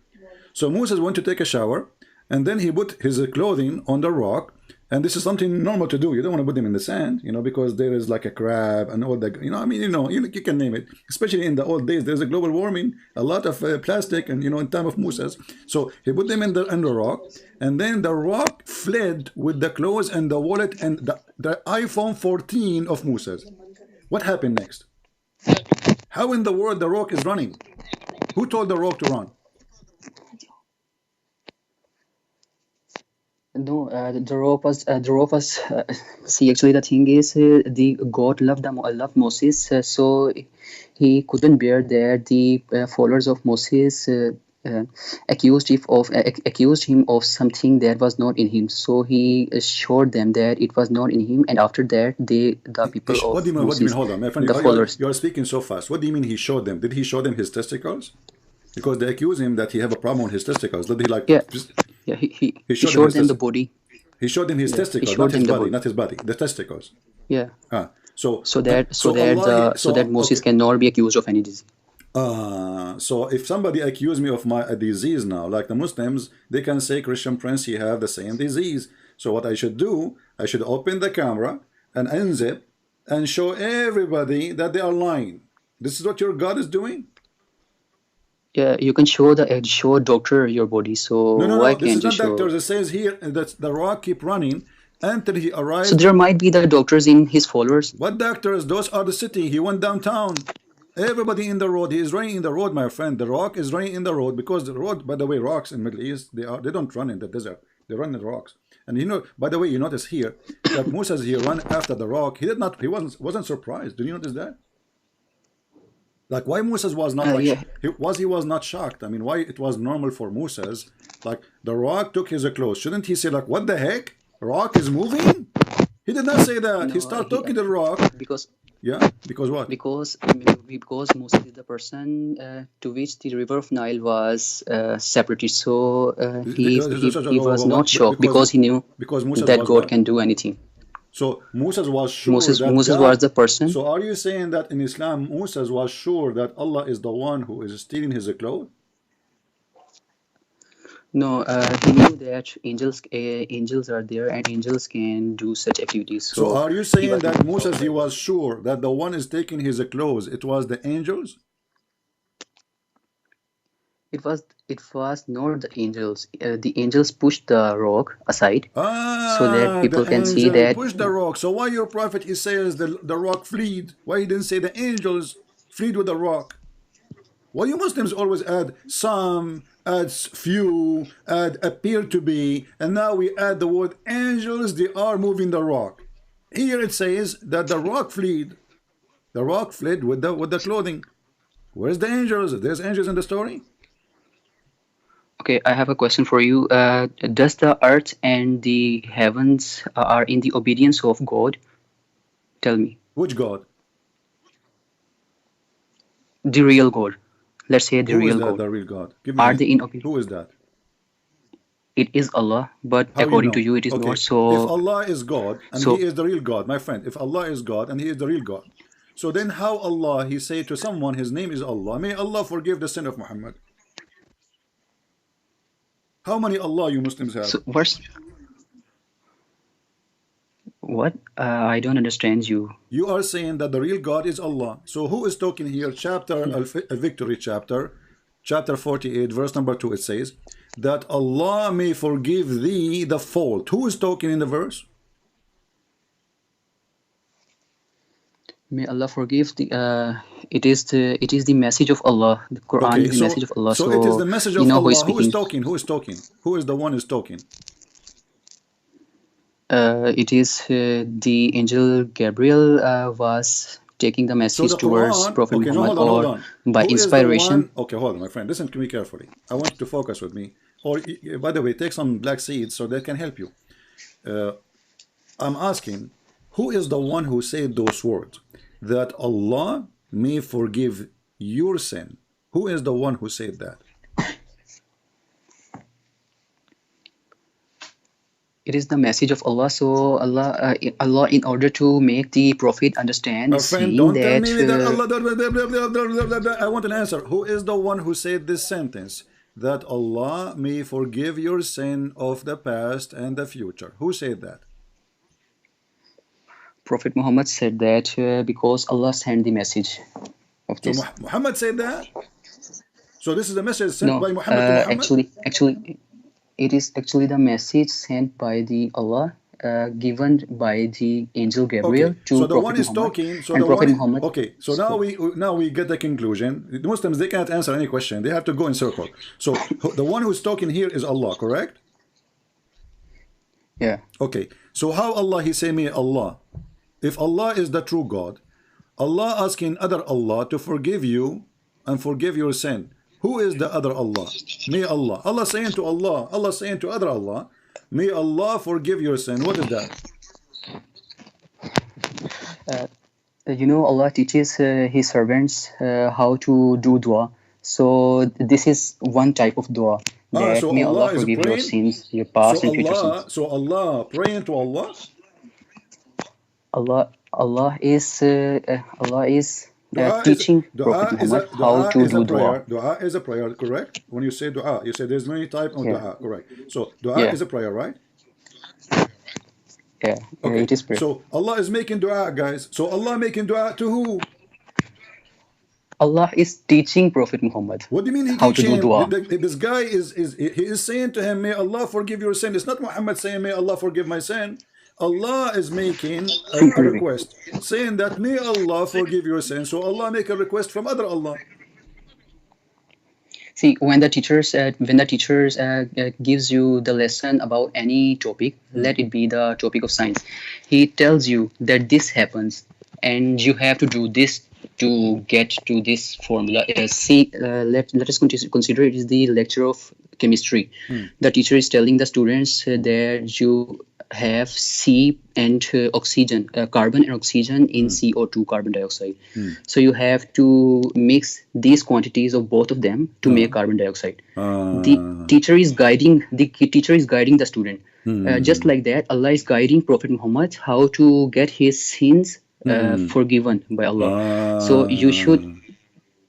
So Moses went to take a shower. And then he put his clothing on the rock. And this is something normal to do. You don't want to put them in the sand, because there is like a crab and all that. You can name it. Especially in the old days, there's a global warming, a lot of plastic, and in time of Moses. So he put them in the rock, and then the rock fled with the clothes and the wallet and the iPhone 14 of Moses. What happened next? How in the world the rock is running? Who told the rock to run? No, the rock was. See, actually, the thing is, the God loved Moses, so he couldn't bear that the followers of Moses accused him of something that was not in him. So he showed them that it was not in him, and after that, the people of What do you mean? Moses, Hold on, my friend. the followers. You are speaking so fast. What do you mean he showed them? Did he show them his testicles? Because they accuse him that he have a problem with his testicles. Did he Yeah, he showed showed them them the body. He showed them his testicles, showed not his them the body, body. not his body, the testicles. Yeah, So that Moses cannot be accused of any disease. So if somebody accuse me of a disease now, like the Muslims, they can say, Christian Prince, you have the same disease. So what I should do, I should open the camera and unzip and show everybody that they are lying. This is what your God is doing? Yeah, you can show doctor your body. So No. why This can't is you not show? doctors. It says here that the rock keep running until he arrived. So there might be the doctors in his followers. What doctors? Those are the city. He went downtown. Everybody in the road. He is running in the road, my friend. The rock is running in the road because the road, by the way, rocks in Middle East, they don't run in the desert. They run in the rocks. And by the way, you notice here that Moses he ran after the rock. He wasn't surprised. Did you notice that? Like why Moses was not Yeah. he was not shocked. I mean, why it was normal for Moses? Like the rock took his clothes. Shouldn't he say like, what the heck? Rock is moving? He did not say that. He started talking to the rock. Because What? because Moses is the person to which the river of Nile was separated. So he was not shocked because he knew Because Moses that was God what? can do anything. So Moses was sure Moses that was God. the person. So are you saying that in Islam Moses was sure that Allah is the one who is stealing his clothes? No, he knew that angels are there and angels can do such activities. So So are you he saying was that not Moses, he aware. was sure that the one is taking his clothes, it was the angels? It was not the angels. The angels pushed the rock aside so that Ah, the people can see angel that. pushed the rock. So why your prophet, he says the rock fleed? Why he didn't say the angels fleed with the rock? Why you Muslims always add some, add few, add appear to be, and now we add the word angels, they are moving the rock. Here it says that the rock fled. The rock fled with the clothing. Where's the angels? There's angels in the story? Okay, I have a question for you. Does the earth and the heavens are in the obedience of God? Tell me. Which God? The real God. Let's say the Who is real that, God. the real God? Give me Are an, they in obedience? who is that? It is Allah, but How you according to know? you, it is Okay, not. if So, Allah is God and He is the real God, my friend, if Allah is God and He is the real God, so then how Allah, He say to someone, His name is Allah, may Allah forgive the sin of Muhammad? How many Allah you Muslims have? so what? I don't understand you. You are saying that the real God is Allah. So who is talking here? Chapter, Victory chapter, chapter 48, verse number 2, it says, that Allah may forgive thee the fault. Who is talking in the verse? May Allah forgive the. It is the message of Allah. The Quran Okay, is the message of Allah. so it is the message you of know Allah. who is Who is speaking. talking? Who is talking? Who is the one who is talking? It is the angel Gabriel was taking the So message the towards Quran, Prophet okay, no, Muhammad, hold or on. by Who is the inspiration. one? Okay, hold on, my friend. Listen to me carefully. I want you to focus with me. Or, by the way, take some black seeds so they can help you. I'm asking, who is the one who said those words? That Allah may forgive your sin. Who is the one who said that? It is the message of Allah. So Allah, in order to make the Prophet understand, My is friend, saying don't tell that. me that Allah. I want an answer. Who is the one who said this sentence? That Allah may forgive your sin of the past and the future. Who said that? Prophet Muhammad said that because Allah sent the message of So this. Muhammad said that? So this is a message sent No, by Muhammad to Muhammad? actually, it is actually the message sent by the Allah, given by the angel Gabriel Okay, to so the one Prophet is Muhammad, talking. So and the Prophet one. Muhammad. Okay, so now we get the conclusion. The Muslims, they cannot answer any question. They have to go in circle. So the one who's talking here is Allah, correct? Yeah. Okay, so how Allah he say me Allah? If Allah is the true God, Allah asking other Allah to forgive you and forgive your sin. Who is the other Allah? May Allah. Allah saying to Allah, Allah saying to other Allah, may Allah forgive your sin. What is that? Allah teaches His servants how to do dua. So this is one type of dua, that So may Allah Allah is forgive your praying. sins, your past and future sins. So Allah praying to Allah. Allah is Dua is teaching Prophet Muhammad how to do dua. Dua is a prayer, correct? When you say dua, you say there's many types of Yeah. dua, correct? So dua Yeah. is a prayer, right? Yeah, Okay. it is prayer. So Allah is making dua, guys. So Allah making dua to who? Allah is teaching Prophet Muhammad What do you mean he how to do teaching? dua. This guy is saying to him, may Allah forgive your sin. It's not Muhammad saying, may Allah forgive my sin. Allah is making a request, saying that may Allah forgive your sin. So Allah make a request from other Allah. See, when the teachers gives you the lesson about any topic, let it be the topic of science, he tells you that this happens and you have to do this to get to this formula. Let us consider it is the lecture of chemistry. The teacher is telling the students that have C and oxygen, carbon and oxygen in CO2, carbon dioxide. So you have to mix these quantities of both of them to make carbon dioxide. The teacher is guiding the student. Just like that, Allah is guiding Prophet Muhammad how to get his sins forgiven by Allah. So you should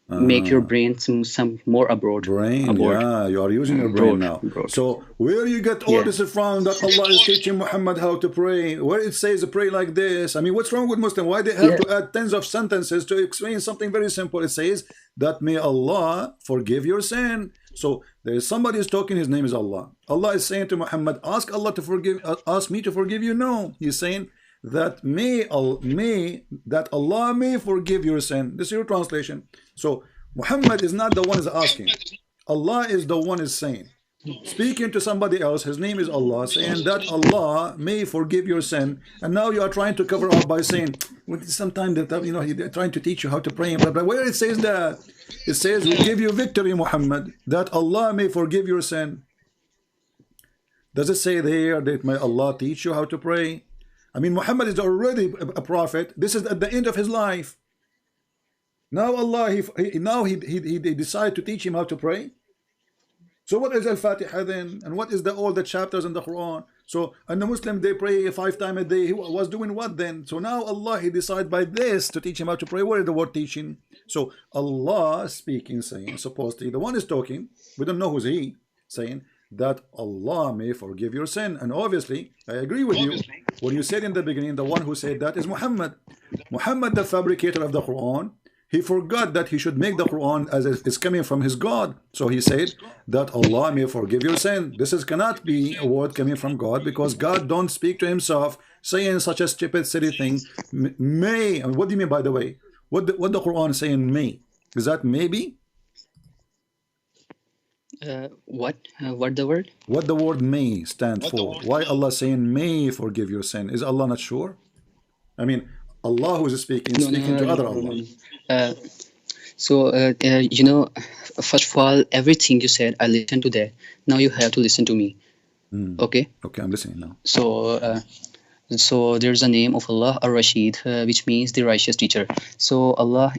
make your brain some more abroad. Yeah, you are using your brain now. So where you get all this from that Allah is teaching Muhammad how to pray, where it says pray like this? I mean, what's wrong with Muslim? Why they have to add tens of sentences to explain something very simple? It says that may Allah forgive your sin. So there is somebody is talking, his name is Allah. Allah is saying to Muhammad, ask Allah to forgive, ask me to forgive you. No, he's saying that that Allah may forgive your sin. This is your translation. So Muhammad is not the one is asking. Allah is the one is saying, speaking to somebody else. His name is Allah, saying that Allah may forgive your sin. And now you are trying to cover up by saying, well, sometimes that they're trying to teach you how to pray. But where it says that, it says we give you victory, Muhammad, that Allah may forgive your sin. Does it say there that may Allah teach you how to pray? I mean, Muhammad is already a prophet. This is at the end of his life. Now Allah, he decided to teach him how to pray. So what is Al-Fatiha then? And what is all the chapters in the Quran? So, and the Muslim, they pray 5 times a day. He was doing what then? So now Allah, he decided by this to teach him how to pray. Where is the word teaching? So Allah speaking, saying, supposedly, the one is talking. We don't know who's he, saying that Allah may forgive your sin. And obviously, I agree with you. When you said in the beginning, the one who said that is Muhammad. Muhammad, the fabricator of the Quran, he forgot that he should make the Quran as it's coming from his God. So he said that Allah may forgive your sin. This cannot be a word coming from God, because God don't speak to himself saying such a stupid, silly thing. May. And what do you mean, by the way? What the Quran is saying may? Is that maybe? What the word? What the word may stand for? Why Allah saying may forgive your sin? Is Allah not sure? I mean, Allah who is speaking to other Allah. First of all, everything you said, I listened to that. Now you have to listen to me. Okay? Okay, I'm listening now. So there's a name of Allah, Ar-Rashid, which means the righteous teacher. So Allah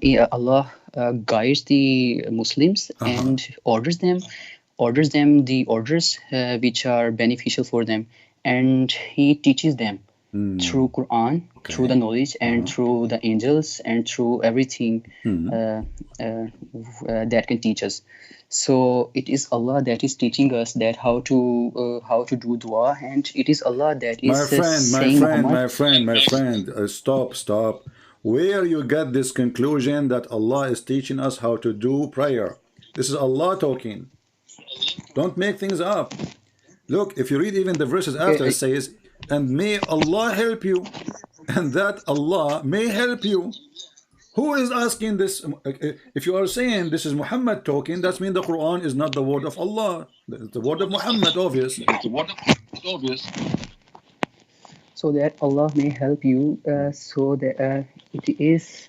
guides the Muslims and orders them the orders which are beneficial for them, and he teaches them through Quran, through the knowledge, and through the angels, and through everything that can teach us. So it is Allah that is teaching us that how to do dua, and it is Allah that is my friend, stop. Where you get this conclusion that Allah is teaching us how to do prayer? This is Allah talking. Don't make things up. Look, if you read even the verses after, it says, and may Allah help you, and that Allah may help you. Who is asking this? If you are saying this is Muhammad talking, that means the Quran is not the word of Allah. It's the word of Muhammad, obvious. So that Allah may help you, so that it is.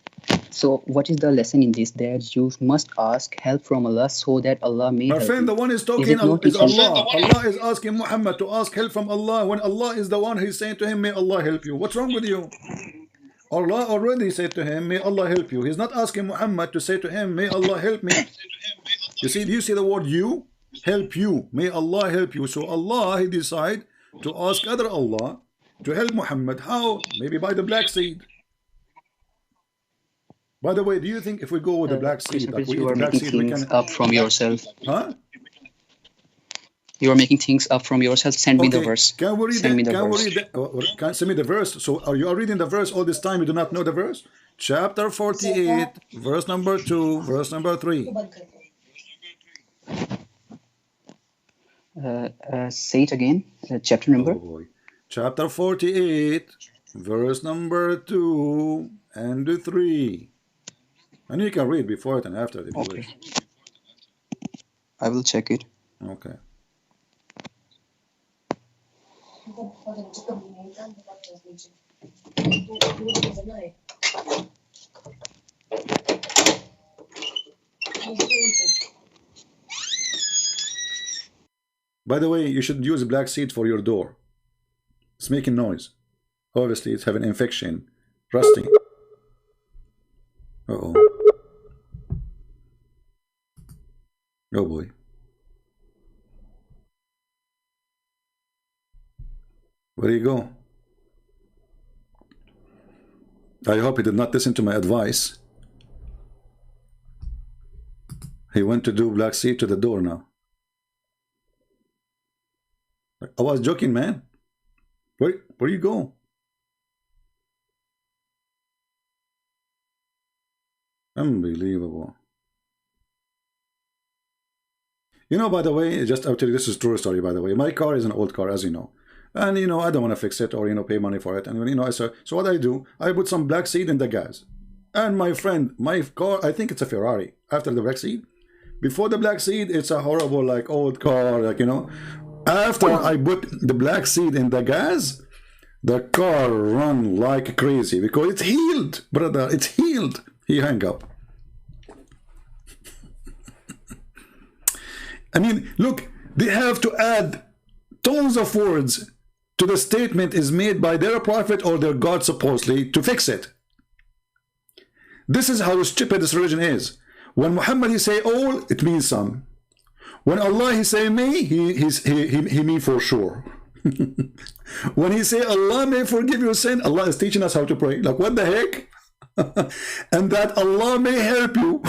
So what is the lesson in this? That you must ask help from Allah, so that Allah may help you. My friend, the one is talking is Allah. Allah is asking Muhammad to ask help from Allah, when Allah is the one who is saying to him, may Allah help you. What's wrong with you? Allah already said to him, may Allah help you. He's not asking Muhammad to say to him, may Allah help me. You see, do you see the word you? Help you. May Allah help you. So Allah, he decided to ask other Allah to help Muhammad. How? Maybe by the black seed. By the way, do you think if we go with the black seed, like you are making things up from yourself? Huh? You are making things up from yourself. Send me the verse. Can we read that? Send me the verse. So are you reading the verse all this time? You do not know the verse? Chapter 48, verse number 2, verse number 3. Say it again. Chapter number. Chapter 48, verse number 2 and 3. And you can read before it and after it if you wish. I will check it. Okay. By the way, you should use black seed for your door. It's making noise. Obviously, it's having infection, rusting. Uh-oh. Oh boy. Where do you go? I hope he did not listen to my advice. He went to do black seed to the door now. I was joking, man. Where you go? Unbelievable. You know, by the way, just I'll tell you, this is a true story, by the way. My car is an old car, as you know. And, you know, I don't want to fix it or, you know, pay money for it. And, you know, so what I do, I put some black seed in the gas. And my friend, my car, I think it's a Ferrari. After the black seed, before the black seed, it's a horrible, like, old car, like, you know. After I put the black seed in the gas, the car run like crazy because it's healed, brother. It's healed. He hung up. I mean, look, they have to add tons of words to the statement is made by their prophet or their God supposedly to fix it. This is how stupid this religion is. When Muhammad he say all, it means some. When Allah he say may, he mean for sure. When he say Allah may forgive your sin, Allah is teaching us how to pray. Like, what the heck? And that Allah may help you.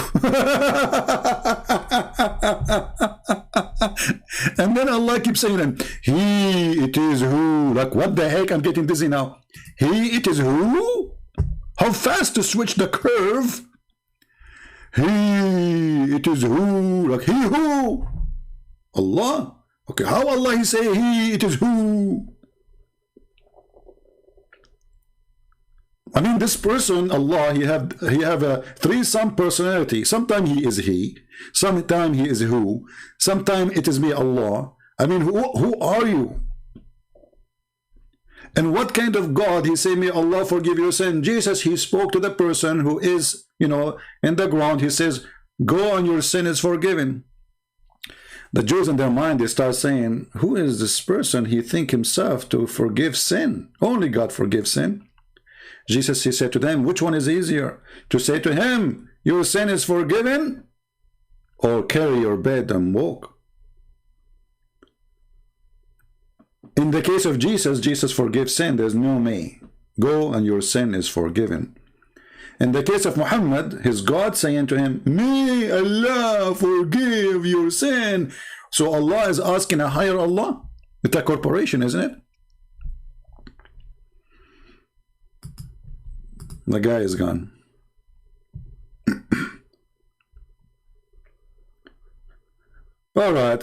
And then Allah keeps saying them, He it is who. Like, what the heck? I'm getting dizzy now. He it is who? How fast to switch the curve? He it is who. Like, he who? Allah. Okay, how Allah he say he it is who? I mean, this person, Allah, he have a threesome personality. Sometimes he is he, sometimes he is who, sometimes it is me, Allah. I mean, who are you? And what kind of God he say, may Allah forgive your sin? Jesus, he spoke to the person who is, you know, in the ground. He says, go on, your sin is forgiven. The Jews in their mind, they start saying, who is this person? He think himself to forgive sin. Only God forgives sin. Jesus, he said to them, which one is easier? To say to him, your sin is forgiven, or carry your bed and walk? In the case of Jesus, Jesus forgives sin. There's no may. Go and your sin is forgiven. In the case of Muhammad, his God saying to him, may Allah forgive your sin. So Allah is asking a higher Allah. It's a corporation, isn't it? The guy is gone. All right,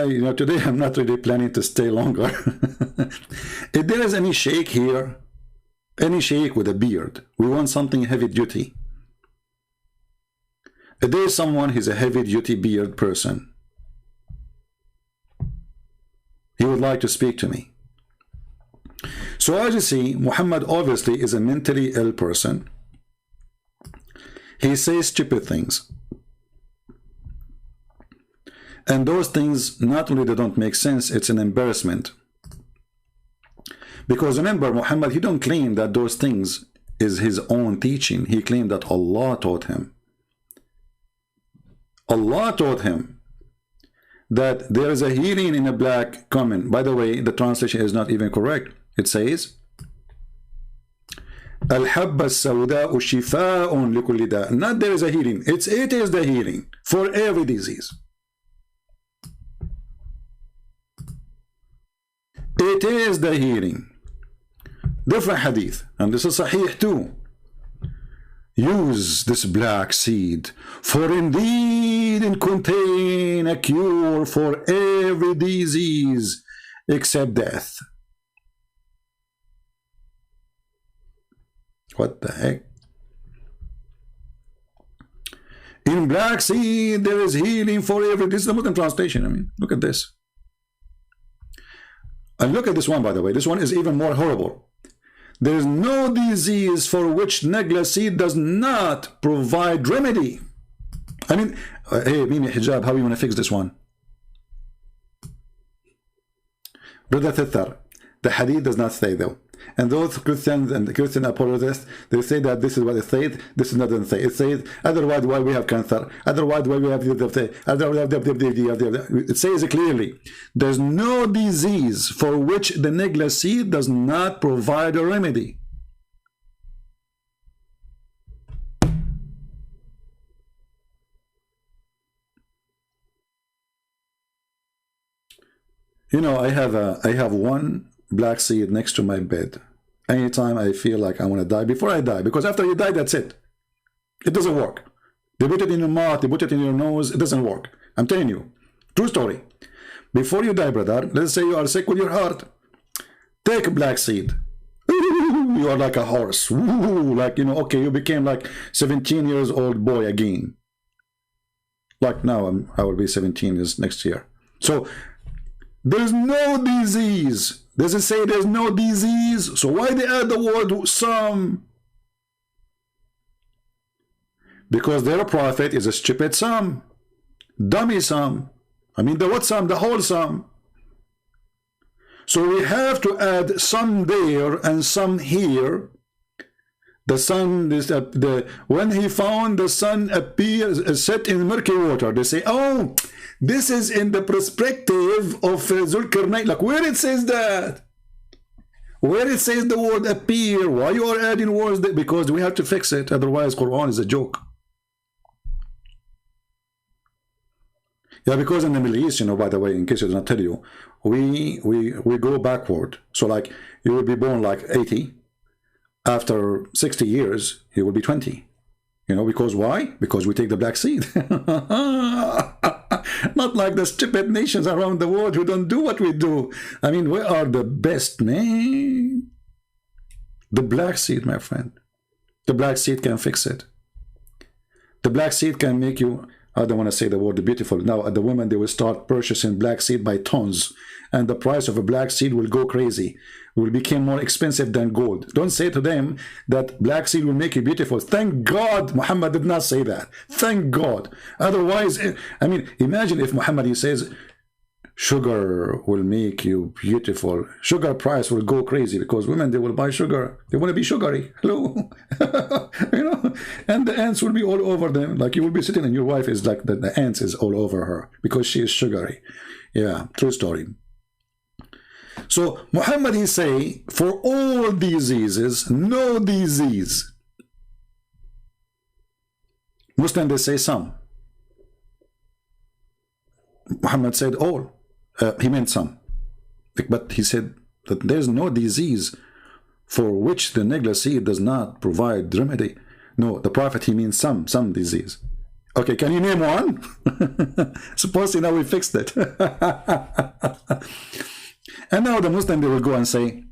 you know, today I'm not really planning to stay longer. If there is any sheikh here, any sheikh with a beard, we want something heavy duty. If there is someone who's a heavy duty beard person, he would like to speak to me. So as you see, Muhammad obviously is a mentally ill person. He says stupid things. And those things, not only they don't make sense, it's an embarrassment. Because remember, Muhammad, he don't claim that those things is his own teaching. He claimed that Allah taught him. Allah taught him that there is a healing in a black comment. By the way, the translation is not even correct. It says, Al-habba as-sawda'u shifa'un likulli da'. Not there is a healing. It is the healing for every disease. It is the healing. Different hadith, and this is sahih too. Use this black seed, for indeed it contain a cure for every disease except death. What the heck? In black seed there is healing for every. This is the Muslim translation. I mean, look at this. And look at this one, by the way. This one is even more horrible. There is no disease for which Negla seed does not provide remedy. I mean, hey, Mimi Hijab, how you want to fix this one? Brother Thithar, The hadith does not say though. And those Christians and Christian apologists, they say that this is what it says, this is not what it says. It says, otherwise why we have cancer, otherwise why we have it says clearly, there's no disease for which the negla seed does not provide a remedy. You know, I have one black seed next to my bed. Anytime I feel like I want to die, before I die, because after you die, that's it. It doesn't work. They put it in your mouth, they put it in your nose, it doesn't work. I'm telling you, true story. Before you die, brother, let's say you are sick with your heart, take a black seed. You are like a horse. Like, you know, okay, you became like 17 years old boy again. Like now, I will be 17 years next year. So, there's no disease. Does it say there's no disease? So why they add the word some? Because their prophet is a stupid some. Dummy some. I mean, the what some? The whole some. So we have to add some there and some here. The sun is when he found the sun appears set in murky water. They say, oh, this is in the perspective of Zulkarnain. Like where it says that, where it says the word appear. Why you are adding words there? Because we have to fix it. Otherwise, Quran is a joke. Yeah, because in the Middle East, you know, by the way, in case I did not tell you, we go backward. So like you will be born like 80. After 60 years, he will be 20. You know, because why? Because we take the black seed. Not like the stupid nations around the world who don't do what we do. I mean, we are the best, man. The black seed, my friend. The black seed can fix it. The black seed can make you, I don't want to say the word beautiful. Now, the women, they will start purchasing black seed by tons. And the price of a black seed will go crazy. It will become more expensive than gold. Don't say to them that black seed will make you beautiful. Thank God Muhammad did not say that. Thank God. Otherwise, I mean, imagine if Muhammad, he says, sugar will make you beautiful. Sugar price will go crazy because women, they will buy sugar. They want to be sugary. Hello. You know, and the ants will be all over them. Like you will be sitting and your wife is like, the ants is all over her because she is sugary. Yeah, true story. So Muhammad, he say, for all diseases, no disease. Muslim, they say some. Muhammad said all. He meant some. But he said that there's no disease for which the negla seed does not provide remedy. No, the Prophet, he means some disease. Okay, can you name one? Supposedly now we fixed it. And now the Muslim, they will go and say,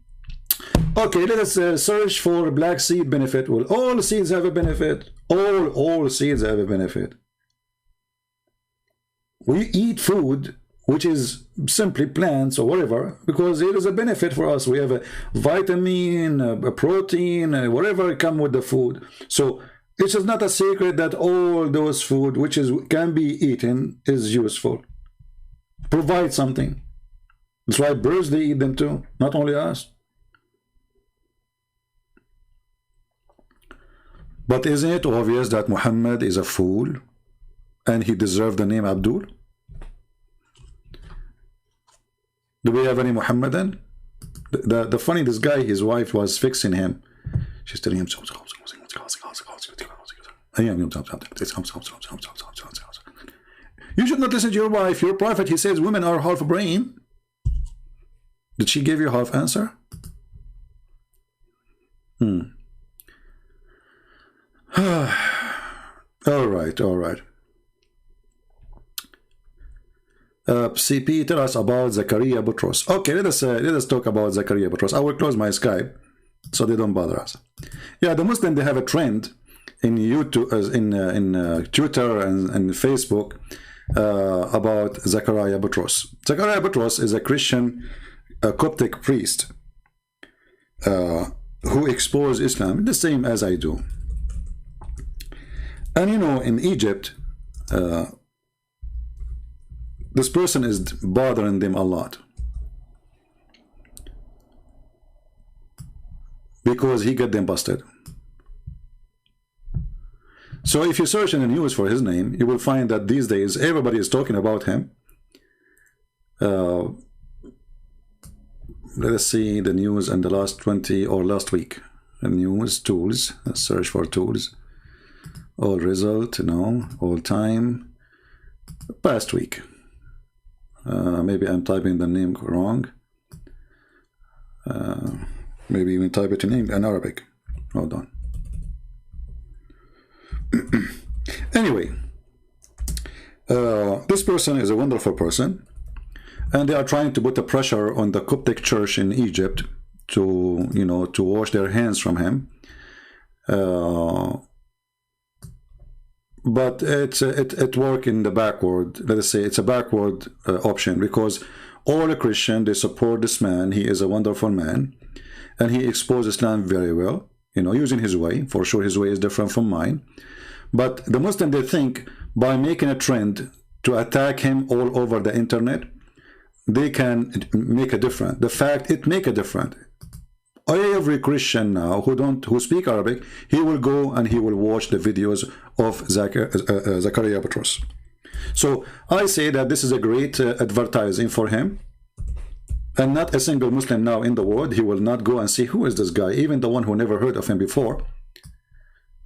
okay, let us search for black seed benefit. Well, all seeds have a benefit. All seeds have a benefit. We eat food which is simply plants or whatever because it is a benefit for us. We have a vitamin, a protein, whatever come with the food. So it is not a secret that all those food which can be eaten is useful. Provide something. That's why birds, they eat them too, not only us. But isn't it obvious that Muhammad is a fool and he deserved the name Abdul? Do we have any Muhammadan? The funny, this guy, his wife was fixing him. She's telling him, you should not listen to your wife. Your prophet, he says women are half brain. Did she give you half answer? All right. CP, tell us about Zakaria Butros. Okay, let us talk about Zakaria Butros. I will close my Skype so they don't bother us. Yeah, the Muslim, they have a trend in YouTube, in Twitter and Facebook about Zakaria Butros. Zakaria Butros is a Christian Coptic priest who explores Islam the same as I do. And you know, in Egypt, this person is bothering them a lot. because he got them busted. So if you search in the news for his name, you will find that these days everybody is talking about him. Let us see the news in the last 20 or last week. The news tools, search for tools. All result, no, all time. Past week. Maybe I'm typing the name wrong. Maybe even type it in Arabic. Hold on. Anyway, this person is a wonderful person, and they are trying to put the pressure on the Coptic Church in Egypt to, you know, to wash their hands from him. But it work in the backward. Let us say it's a backward option, because all the Christian, they support this man. He is a wonderful man, and he exposed Islam very well, you know, using his way. For sure his way is different from mine. But the Muslim, they think by making a trend to attack him all over the internet, they can make a difference. The fact it make a difference. Every Christian now who speak Arabic, he will go and he will watch the videos of Zachariah Boutros. So I say that this is a great advertising for him, and not a single Muslim now in the world, he will not go and see who is this guy, even the one who never heard of him before.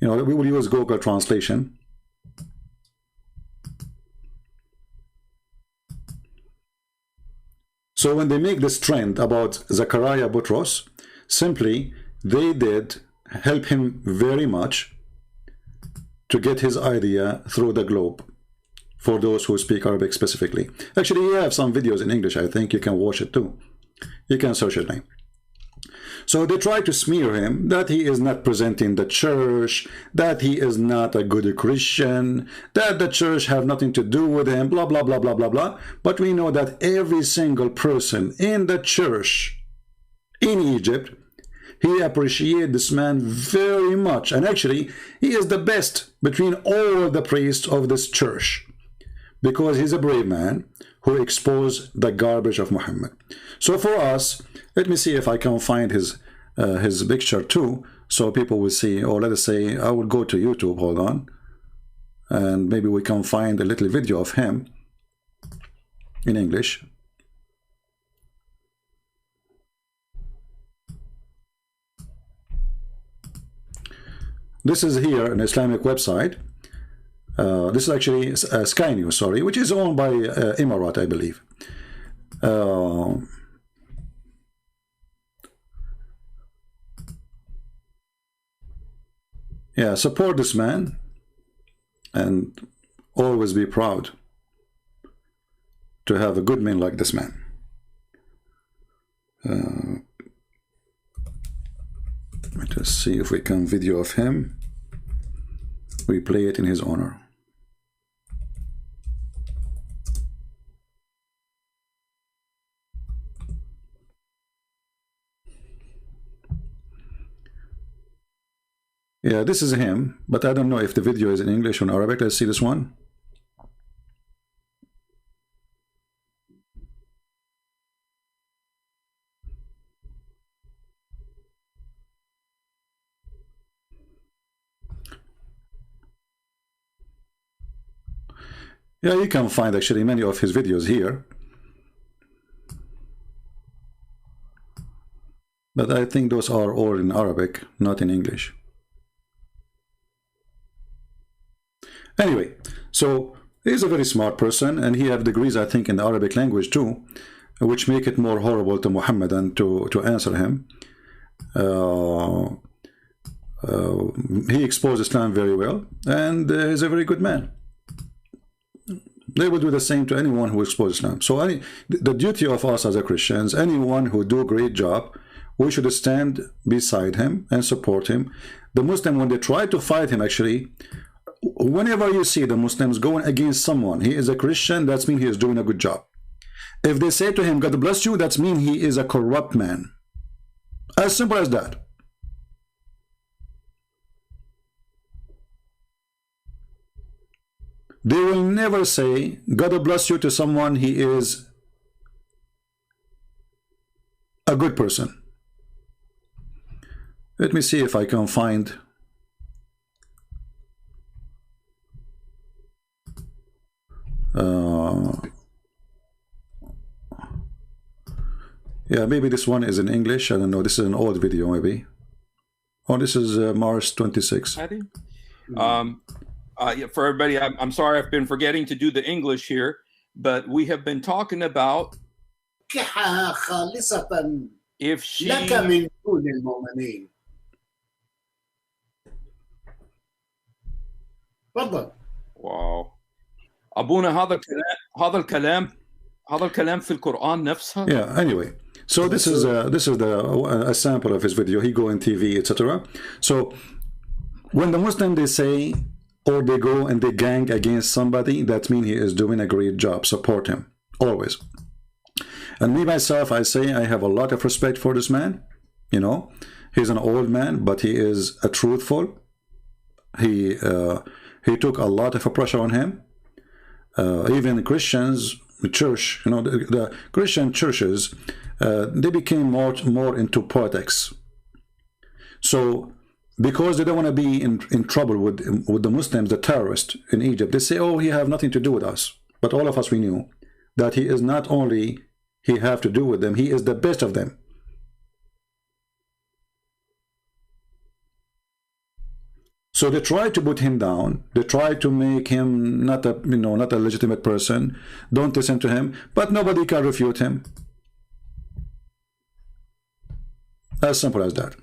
You know, we will use Google translation. So when they make this trend about Zachariah Boutros, simply they did help him very much to get his idea through the globe, for those who speak Arabic specifically. Actually, you have some videos in English. I think you can watch it too. You can search his name. So they try to smear him that he is not presenting the church, that he is not a good Christian, that the church have nothing to do with him, blah, blah, blah, blah, blah, blah. But we know that every single person in the church in Egypt, he appreciates this man very much. And actually, he is the best between all the priests of this church, because he's a brave man who exposed the garbage of Muhammad. So for us, let me see if I can find his picture too, so people will see. Or let us say, I will go to YouTube, hold on, and maybe we can find a little video of him in English. This is here an Islamic website. This is actually Sky News, sorry, which is owned by Emirat, I believe. Yeah, support this man and always be proud to have a good man like this man. Let us see if we can video of him. We play it in his honor. Yeah, this is him, but I don't know if the video is in English or in Arabic. Let's see this one. Yeah, you can find actually many of his videos here. But I think those are all in Arabic, not in English. Anyway, so he's a very smart person, and he has degrees, I think, in the Arabic language too, which make it more horrible to Muhammad and to answer him. He exposed Islam very well, and he's a very good man. They will do the same to anyone who exposes Islam. So the duty of us as a Christians, anyone who do a great job, we should stand beside him and support him. The Muslim, when they try to fight him, actually, whenever you see the Muslims going against someone, he is a Christian, that means he is doing a good job. If they say to him, God bless you, that means he is a corrupt man. As simple as that. They will never say, God bless you, to someone he is a good person. Let me see if I can find. Yeah, maybe this one is in English. I don't know. This is an old video, maybe. Oh, this is March 26. Yeah, for everybody, I'm sorry I've been forgetting to do the English here, but we have been talking about if she. Wow. أبونا هذا الكلام في القرآن نفسها. Yeah. Anyway, so this is a sample of his video. He go on TV, etc. So when the Muslim they say or they go and they gang against somebody, that means he is doing a great job. Support him always. And me myself, I say I have a lot of respect for this man. You know, he's an old man, but he is a truthful. He took a lot of pressure on him. Even Christians, the church, you know, the Christian churches, they became more into politics. So because they don't want to be in trouble with the Muslims, the terrorists in Egypt, they say, oh, he have nothing to do with us. But all of us, we knew that he is not only he have to do with them, he is the best of them. So they try to put him down. They try to make him not a legitimate person. Don't listen to him. But nobody can refute him. As simple as that.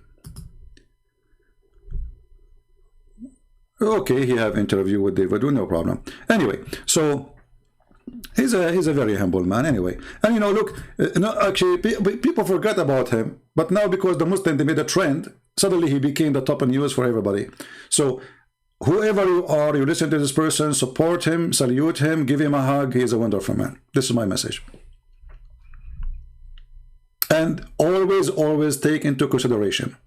Okay, he have interview with David, no problem. Anyway, so he's a very humble man. Anyway, and you know, look, actually, people forgot about him. But now, because the Muslim they made a trend, suddenly he became the top news for everybody. So whoever you are, you listen to this person, support him, salute him, give him a hug. He is a wonderful man. This is my message. And always take into consideration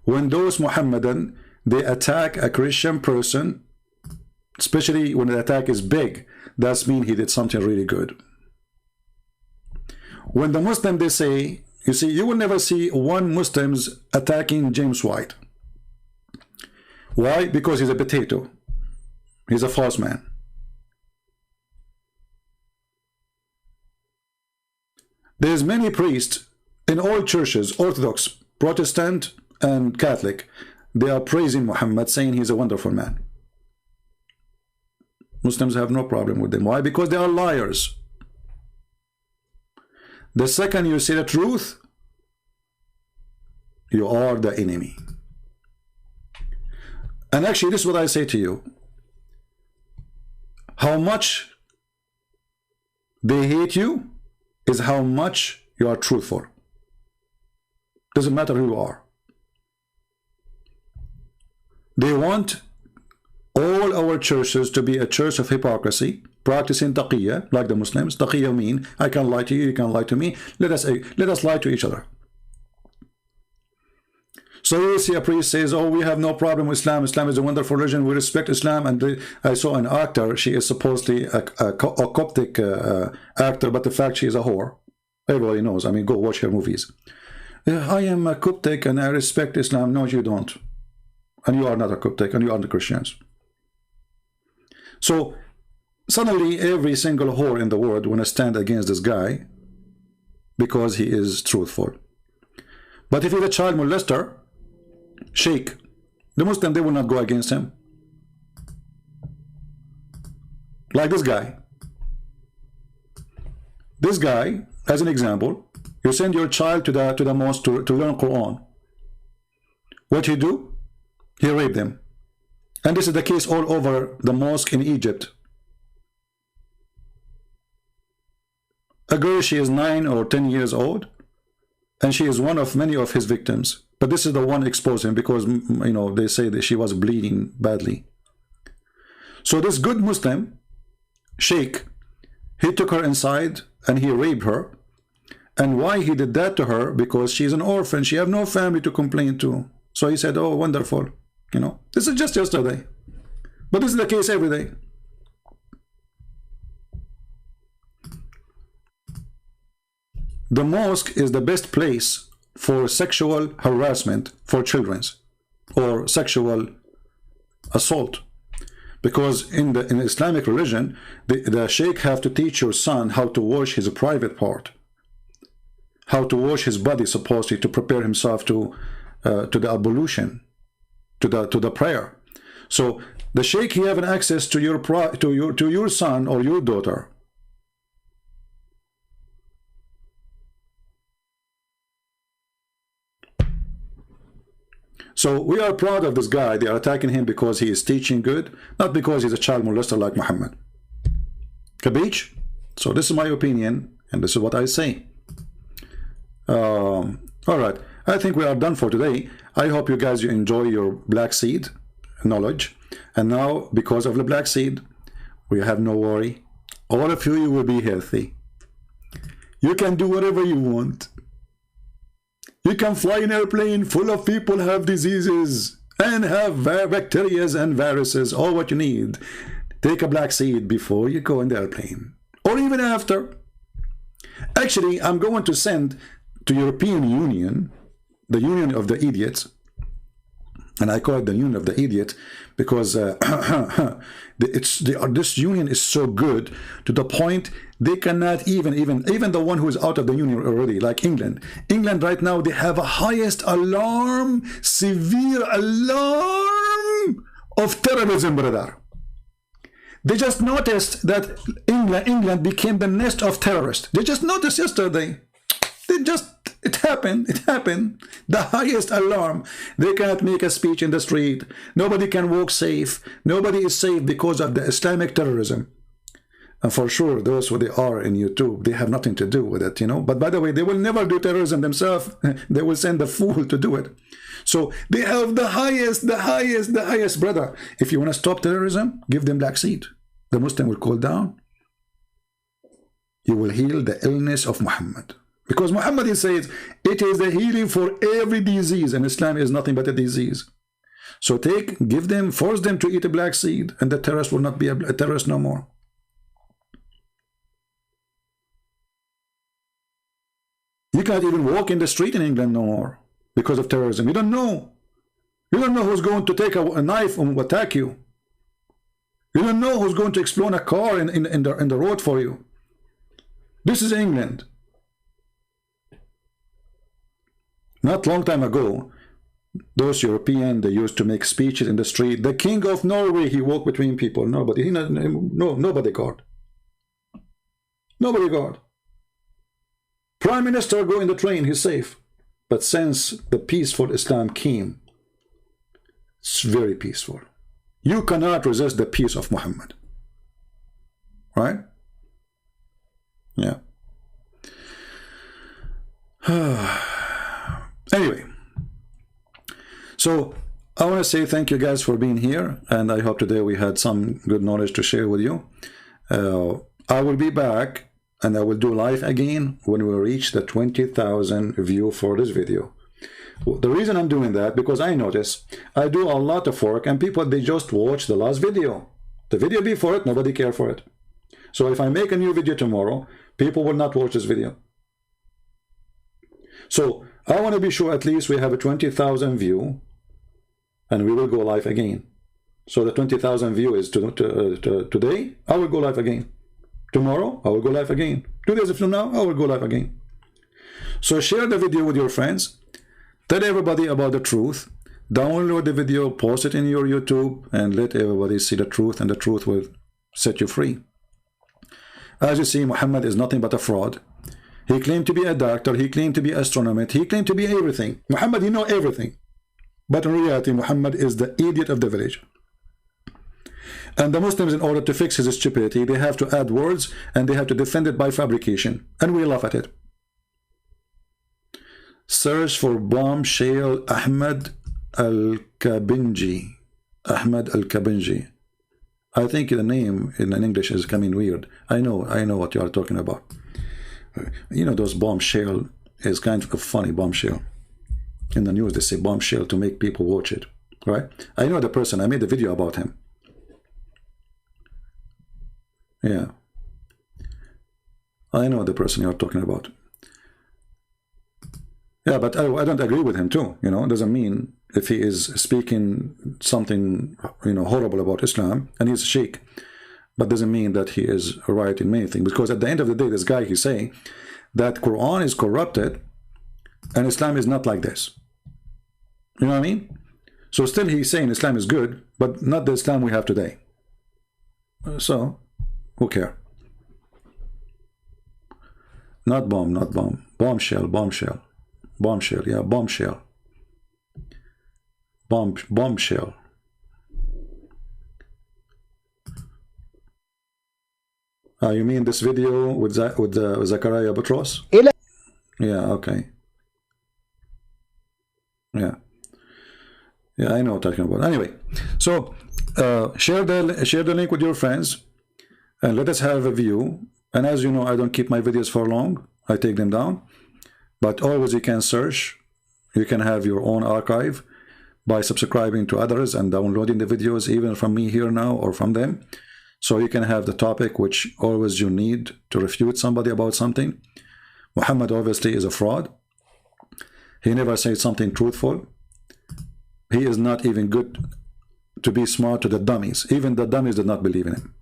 when those Muhammadan they attack a Christian person, especially when the attack is big, that means he did something really good. When the Muslim they say, you see, you will never see one Muslims attacking James White. Why? Because he's a potato. He's a false man. There's many priests in all churches, Orthodox, Protestant, and Catholic. They are praising Muhammad, saying he's a wonderful man. Muslims have no problem with them. Why? Because they are liars. The second you say the truth, you are the enemy. And actually, this is what I say to you. How much they hate you is how much you are truthful. Doesn't matter who you are. They want all our churches to be a church of hypocrisy, practicing taqiyya, like the Muslims. Taqiyya mean, I can lie to you, you can lie to me. Let us lie to each other. So you see a priest says, oh, we have no problem with Islam. Islam is a wonderful religion. We respect Islam. And I saw an actor. She is supposedly a Coptic actor, but the fact she is a whore. Everybody knows. I mean, go watch her movies. I am a Coptic and I respect Islam. No, you don't. And you are not a Coptic and you are the Christians. So suddenly every single whore in the world want to stand against this guy because he is truthful. But if he's a child molester, sheikh, the Muslim, they will not go against him. Like this guy. This guy, as an example, you send your child to the mosque to learn Quran. What he do? He raped them. And this is the case all over the mosque in Egypt. A girl, she is 9 or 10 years old, and she is one of many of his victims. But this is the one exposed him because, you know, they say that she was bleeding badly. So this good Muslim, sheikh, he took her inside and he raped her. And why he did that to her? Because she's an orphan. She have no family to complain to. So he said, oh, wonderful. You know, this is just yesterday. But this is the case every day. The mosque is the best place for sexual harassment for children or sexual assault. Because in the Islamic religion, the sheikh have to teach your son how to wash his private part, how to wash his body, supposedly, to prepare himself to the ablution, to the prayer. So the sheikh, he have an access to your son or your daughter. So we are proud of this guy. They are attacking him because he is teaching good, not because he's a child molester like Muhammad. Kabich? So this is my opinion, and this is what I say. All right, I think we are done for today. I hope you guys, you enjoy your black seed knowledge. And now, because of the black seed, we have no worry. All of you will be healthy. You can do whatever you want. You can fly an airplane full of people who have diseases and have bacteria and viruses. All what you need. Take a black seed before you go in the airplane, or even after. Actually, I'm going to send to European Union, the Union of the Idiots, and I call it the Union of the Idiot because this union is so good to the point they cannot even the one who is out of the union already, like England. England right now, they have a highest alarm, severe alarm of terrorism, brother. They just noticed that England became the nest of terrorists. They just noticed yesterday. It happened. The highest alarm. They cannot make a speech in the street. Nobody can walk safe. Nobody is safe because of the Islamic terrorism. And for sure, those who they are in YouTube, they have nothing to do with it, you know. But by the way, they will never do terrorism themselves. They will send a fool to do it. So they have the highest, brother. If you want to stop terrorism, give them black seed. The Muslim will cool down. You will heal the illness of Muhammad. Because Muhammad, he says, it is the healing for every disease, and Islam is nothing but a disease. So give them, force them to eat a black seed, and the terrorist will not be a terrorist no more. You can't even walk in the street in England no more because of terrorism. You don't know. You don't know who's going to take a knife and attack you. You don't know who's going to explode a car in the road for you. This is England. Not long time ago, those Europeans, they used to make speeches in the street. The king of Norway, he walked between people. Nobody guard. Nobody guard. Prime Minister go in the train, he's safe. But since the peaceful Islam came, it's very peaceful. You cannot resist the peace of Muhammad. Right? Yeah. Anyway, so I want to say thank you guys for being here, and I hope today we had some good knowledge to share with you. I will be back, and I will do live again when we reach the 20,000 view for this video. The reason I'm doing that, because I notice I do a lot of work, and people, they just watch the last video. The video before it, nobody care for it. So if I make a new video tomorrow, people will not watch this video. So I want to be sure at least we have a 20,000 view, and we will go live again. So the 20,000 view is today. I will go live again. Tomorrow I will go live again. 2 days from now I will go live again. So share the video with your friends. Tell everybody about the truth. Download the video, post it in your YouTube, and let everybody see the truth, and the truth will set you free. As you see, Muhammad is nothing but a fraud. He claimed to be a doctor, he claimed to be an astronomer, he claimed to be everything. Muhammad, he knows everything. But in reality, Muhammad is the idiot of the village. And the Muslims, in order to fix his stupidity, they have to add words, and they have to defend it by fabrication. And we laugh at it. Search for bombshell Ahmed Al-Kabinji. Ahmed Al-Kabinji. I think the name in English is coming weird. I know what you are talking about. You know, those bombshell is kind of a funny bombshell. In the news, they say bombshell to make people watch it, right? I know the person. I made a video about him. Yeah. I know the person you're talking about. Yeah, but I don't agree with him too. You know, it doesn't mean if he is speaking something, you know, horrible about Islam, and he's a sheikh, but doesn't mean that he is right in many things. Because at the end of the day, this guy, he's saying that Quran is corrupted and Islam is not like this. You know what I mean? So still he's saying Islam is good, but not the Islam we have today. So, who cares? Not bomb, not bomb. Bombshell, bombshell. Bombshell, yeah, bombshell. Bombshell. You mean this video with Zachariah Butros? Yeah, okay. Yeah. Yeah, I know what I'm talking about. Anyway, so share the link with your friends and let us have a view. And as you know, I don't keep my videos for long. I take them down. But always you can search. You can have your own archive by subscribing to others and downloading the videos even from me here now or from them. So you can have the topic which always you need to refute somebody about something. Muhammad obviously is a fraud. He never said something truthful. He is not even good to be smart to the dummies. Even the dummies did not believe in him.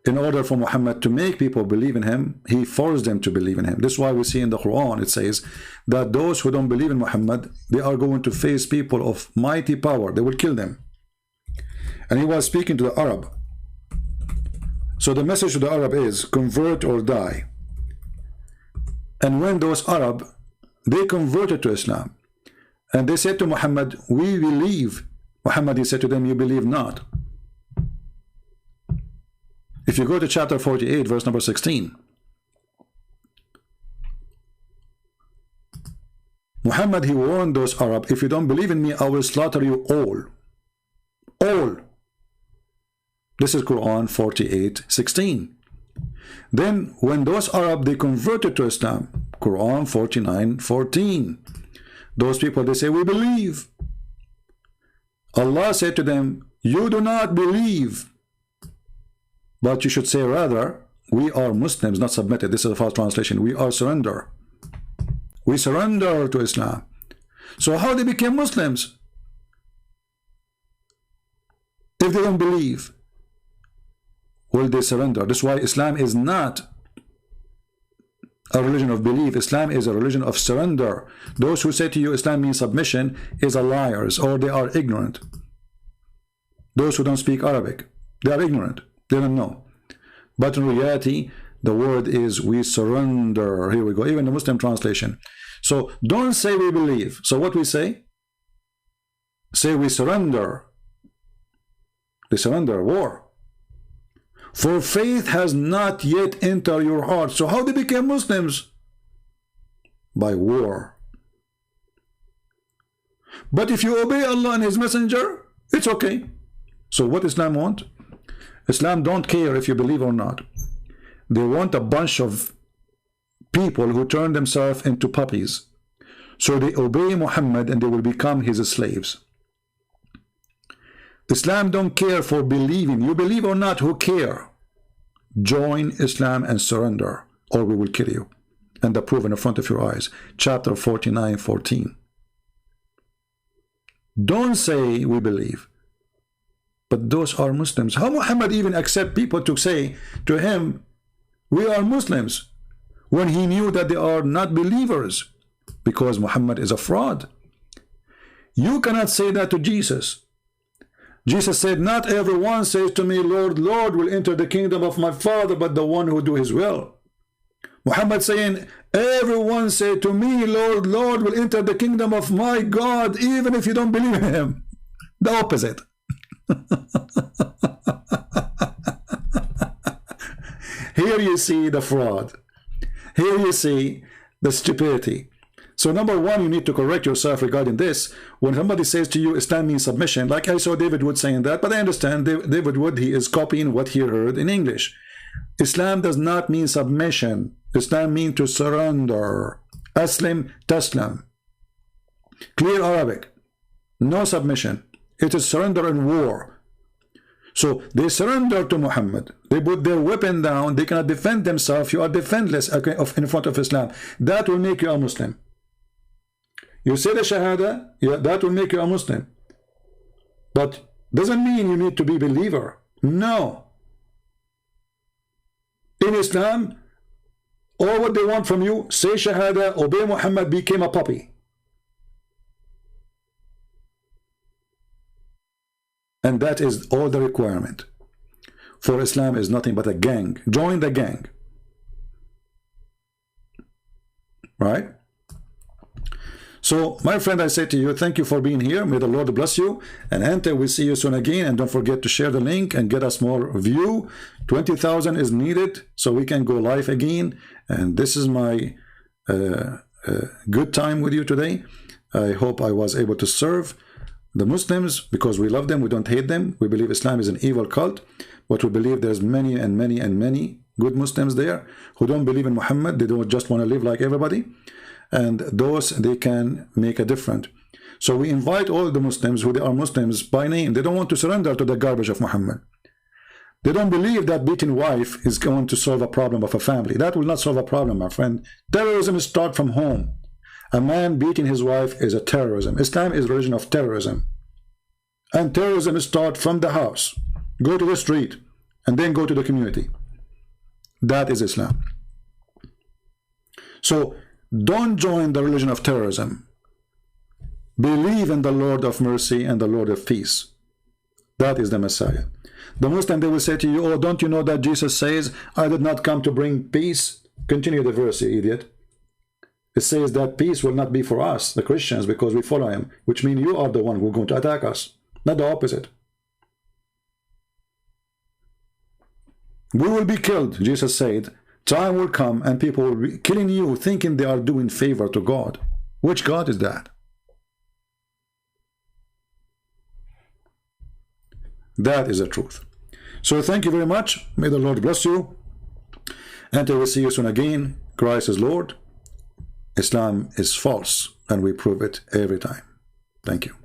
In order for Muhammad to make people believe in him, he forced them to believe in him. This is why we see in the Quran, it says that those who don't believe in Muhammad, they are going to face people of mighty power. They will kill them. And he was speaking to the Arab. So the message to the Arab is, convert or die. And when those Arab, they converted to Islam, and they said to Muhammad, we believe. Muhammad, he said to them, you believe not. If you go to chapter 48, verse number 16, Muhammad, he warned those Arab, if you don't believe in me, I will slaughter you all. All. This is Quran 48:16. Then when those Arab, they converted to Islam, Quran 49:14. Those people, they say, we believe. Allah said to them, you do not believe. But you should say rather, we are Muslims, not submitted. This is a false translation. We are surrender. We surrender to Islam. So how they became Muslims? If they don't believe, will they surrender? This is why Islam is not a religion of belief. Islam is a religion of surrender. Those who say to you Islam means submission is a liars, or they are ignorant. Those who don't speak Arabic, they are ignorant. They don't know. But in reality, the word is we surrender. Here we go. Even the Muslim translation. So don't say we believe. So what we say? Say we surrender. They surrender. War. For faith has not yet entered your heart. So how they became Muslims? By war. But if you obey Allah and His Messenger, it's okay. So what Islam want? Islam don't care if you believe or not. They want a bunch of people who turn themselves into puppies. So they obey Muhammad and they will become his slaves. Islam don't care for believing. You believe or not, who care? Join Islam and surrender, or we will kill you. And the proof in front of your eyes. Chapter 49:14. Don't say we believe. But those are Muslims. How Muhammad even accept people to say to him, we are Muslims, when he knew that they are not believers? Because Muhammad is a fraud. You cannot say that to Jesus. Jesus said, not everyone says to me, Lord, Lord, will enter the kingdom of my Father, but the one who do his will. Muhammad saying, everyone say to me, Lord, Lord, will enter the kingdom of my God, even if you don't believe in him. The opposite. Here you see the fraud. Here you see the stupidity. So number one, you need to correct yourself regarding this. When somebody says to you, Islam means submission, like I saw David Wood saying that, but I understand David Wood, he is copying what he heard in English. Islam does not mean submission. Islam means to surrender. Aslim, taslam. Clear Arabic. No submission. It is surrender and war. So they surrender to Muhammad. They put their weapon down. They cannot defend themselves. You are defenseless in front of Islam. That will make you a Muslim. You say the Shahada, yeah, that will make you a Muslim. But doesn't mean you need to be a believer. No. In Islam, all what they want from you, say Shahada, obey Muhammad, became a puppy. And that is all the requirement. For Islam is nothing but a gang. Join the gang. Right? So, my friend, I say to you, thank you for being here. May the Lord bless you. And Ante, we'll see you soon again. And don't forget to share the link and get us more view. 20,000 is needed so we can go live again. And this is my good time with you today. I hope I was able to serve the Muslims because we love them. We don't hate them. We believe Islam is an evil cult. But we believe there's many and many and many good Muslims there who don't believe in Muhammad. They don't just want to live like everybody. And those, they can make a difference. So we invite all the Muslims who they are Muslims by name. They don't want to surrender to the garbage of Muhammad. They don't believe that beating wife is going to solve a problem of a family. That will not solve a problem, my friend. Terrorism starts from home. A man beating his wife is a terrorism. Islam is a religion of terrorism. And terrorism starts from the house. Go to the street and then go to the community. That is Islam. So don't join the religion of terrorism. Believe in the Lord of mercy and the Lord of peace. That is the Messiah. The Muslim, they will say to you, oh, don't you know that Jesus says, I did not come to bring peace? Continue the verse, you idiot. It says that peace will not be for us, the Christians, because we follow him, which means you are the one who are going to attack us, not the opposite. We will be killed, Jesus said. Time will come and people will be killing you, thinking they are doing favor to God. Which God is that? That is the truth. So thank you very much. May the Lord bless you. And I will see you soon again. Christ is Lord. Islam is false, and we prove it every time. Thank you.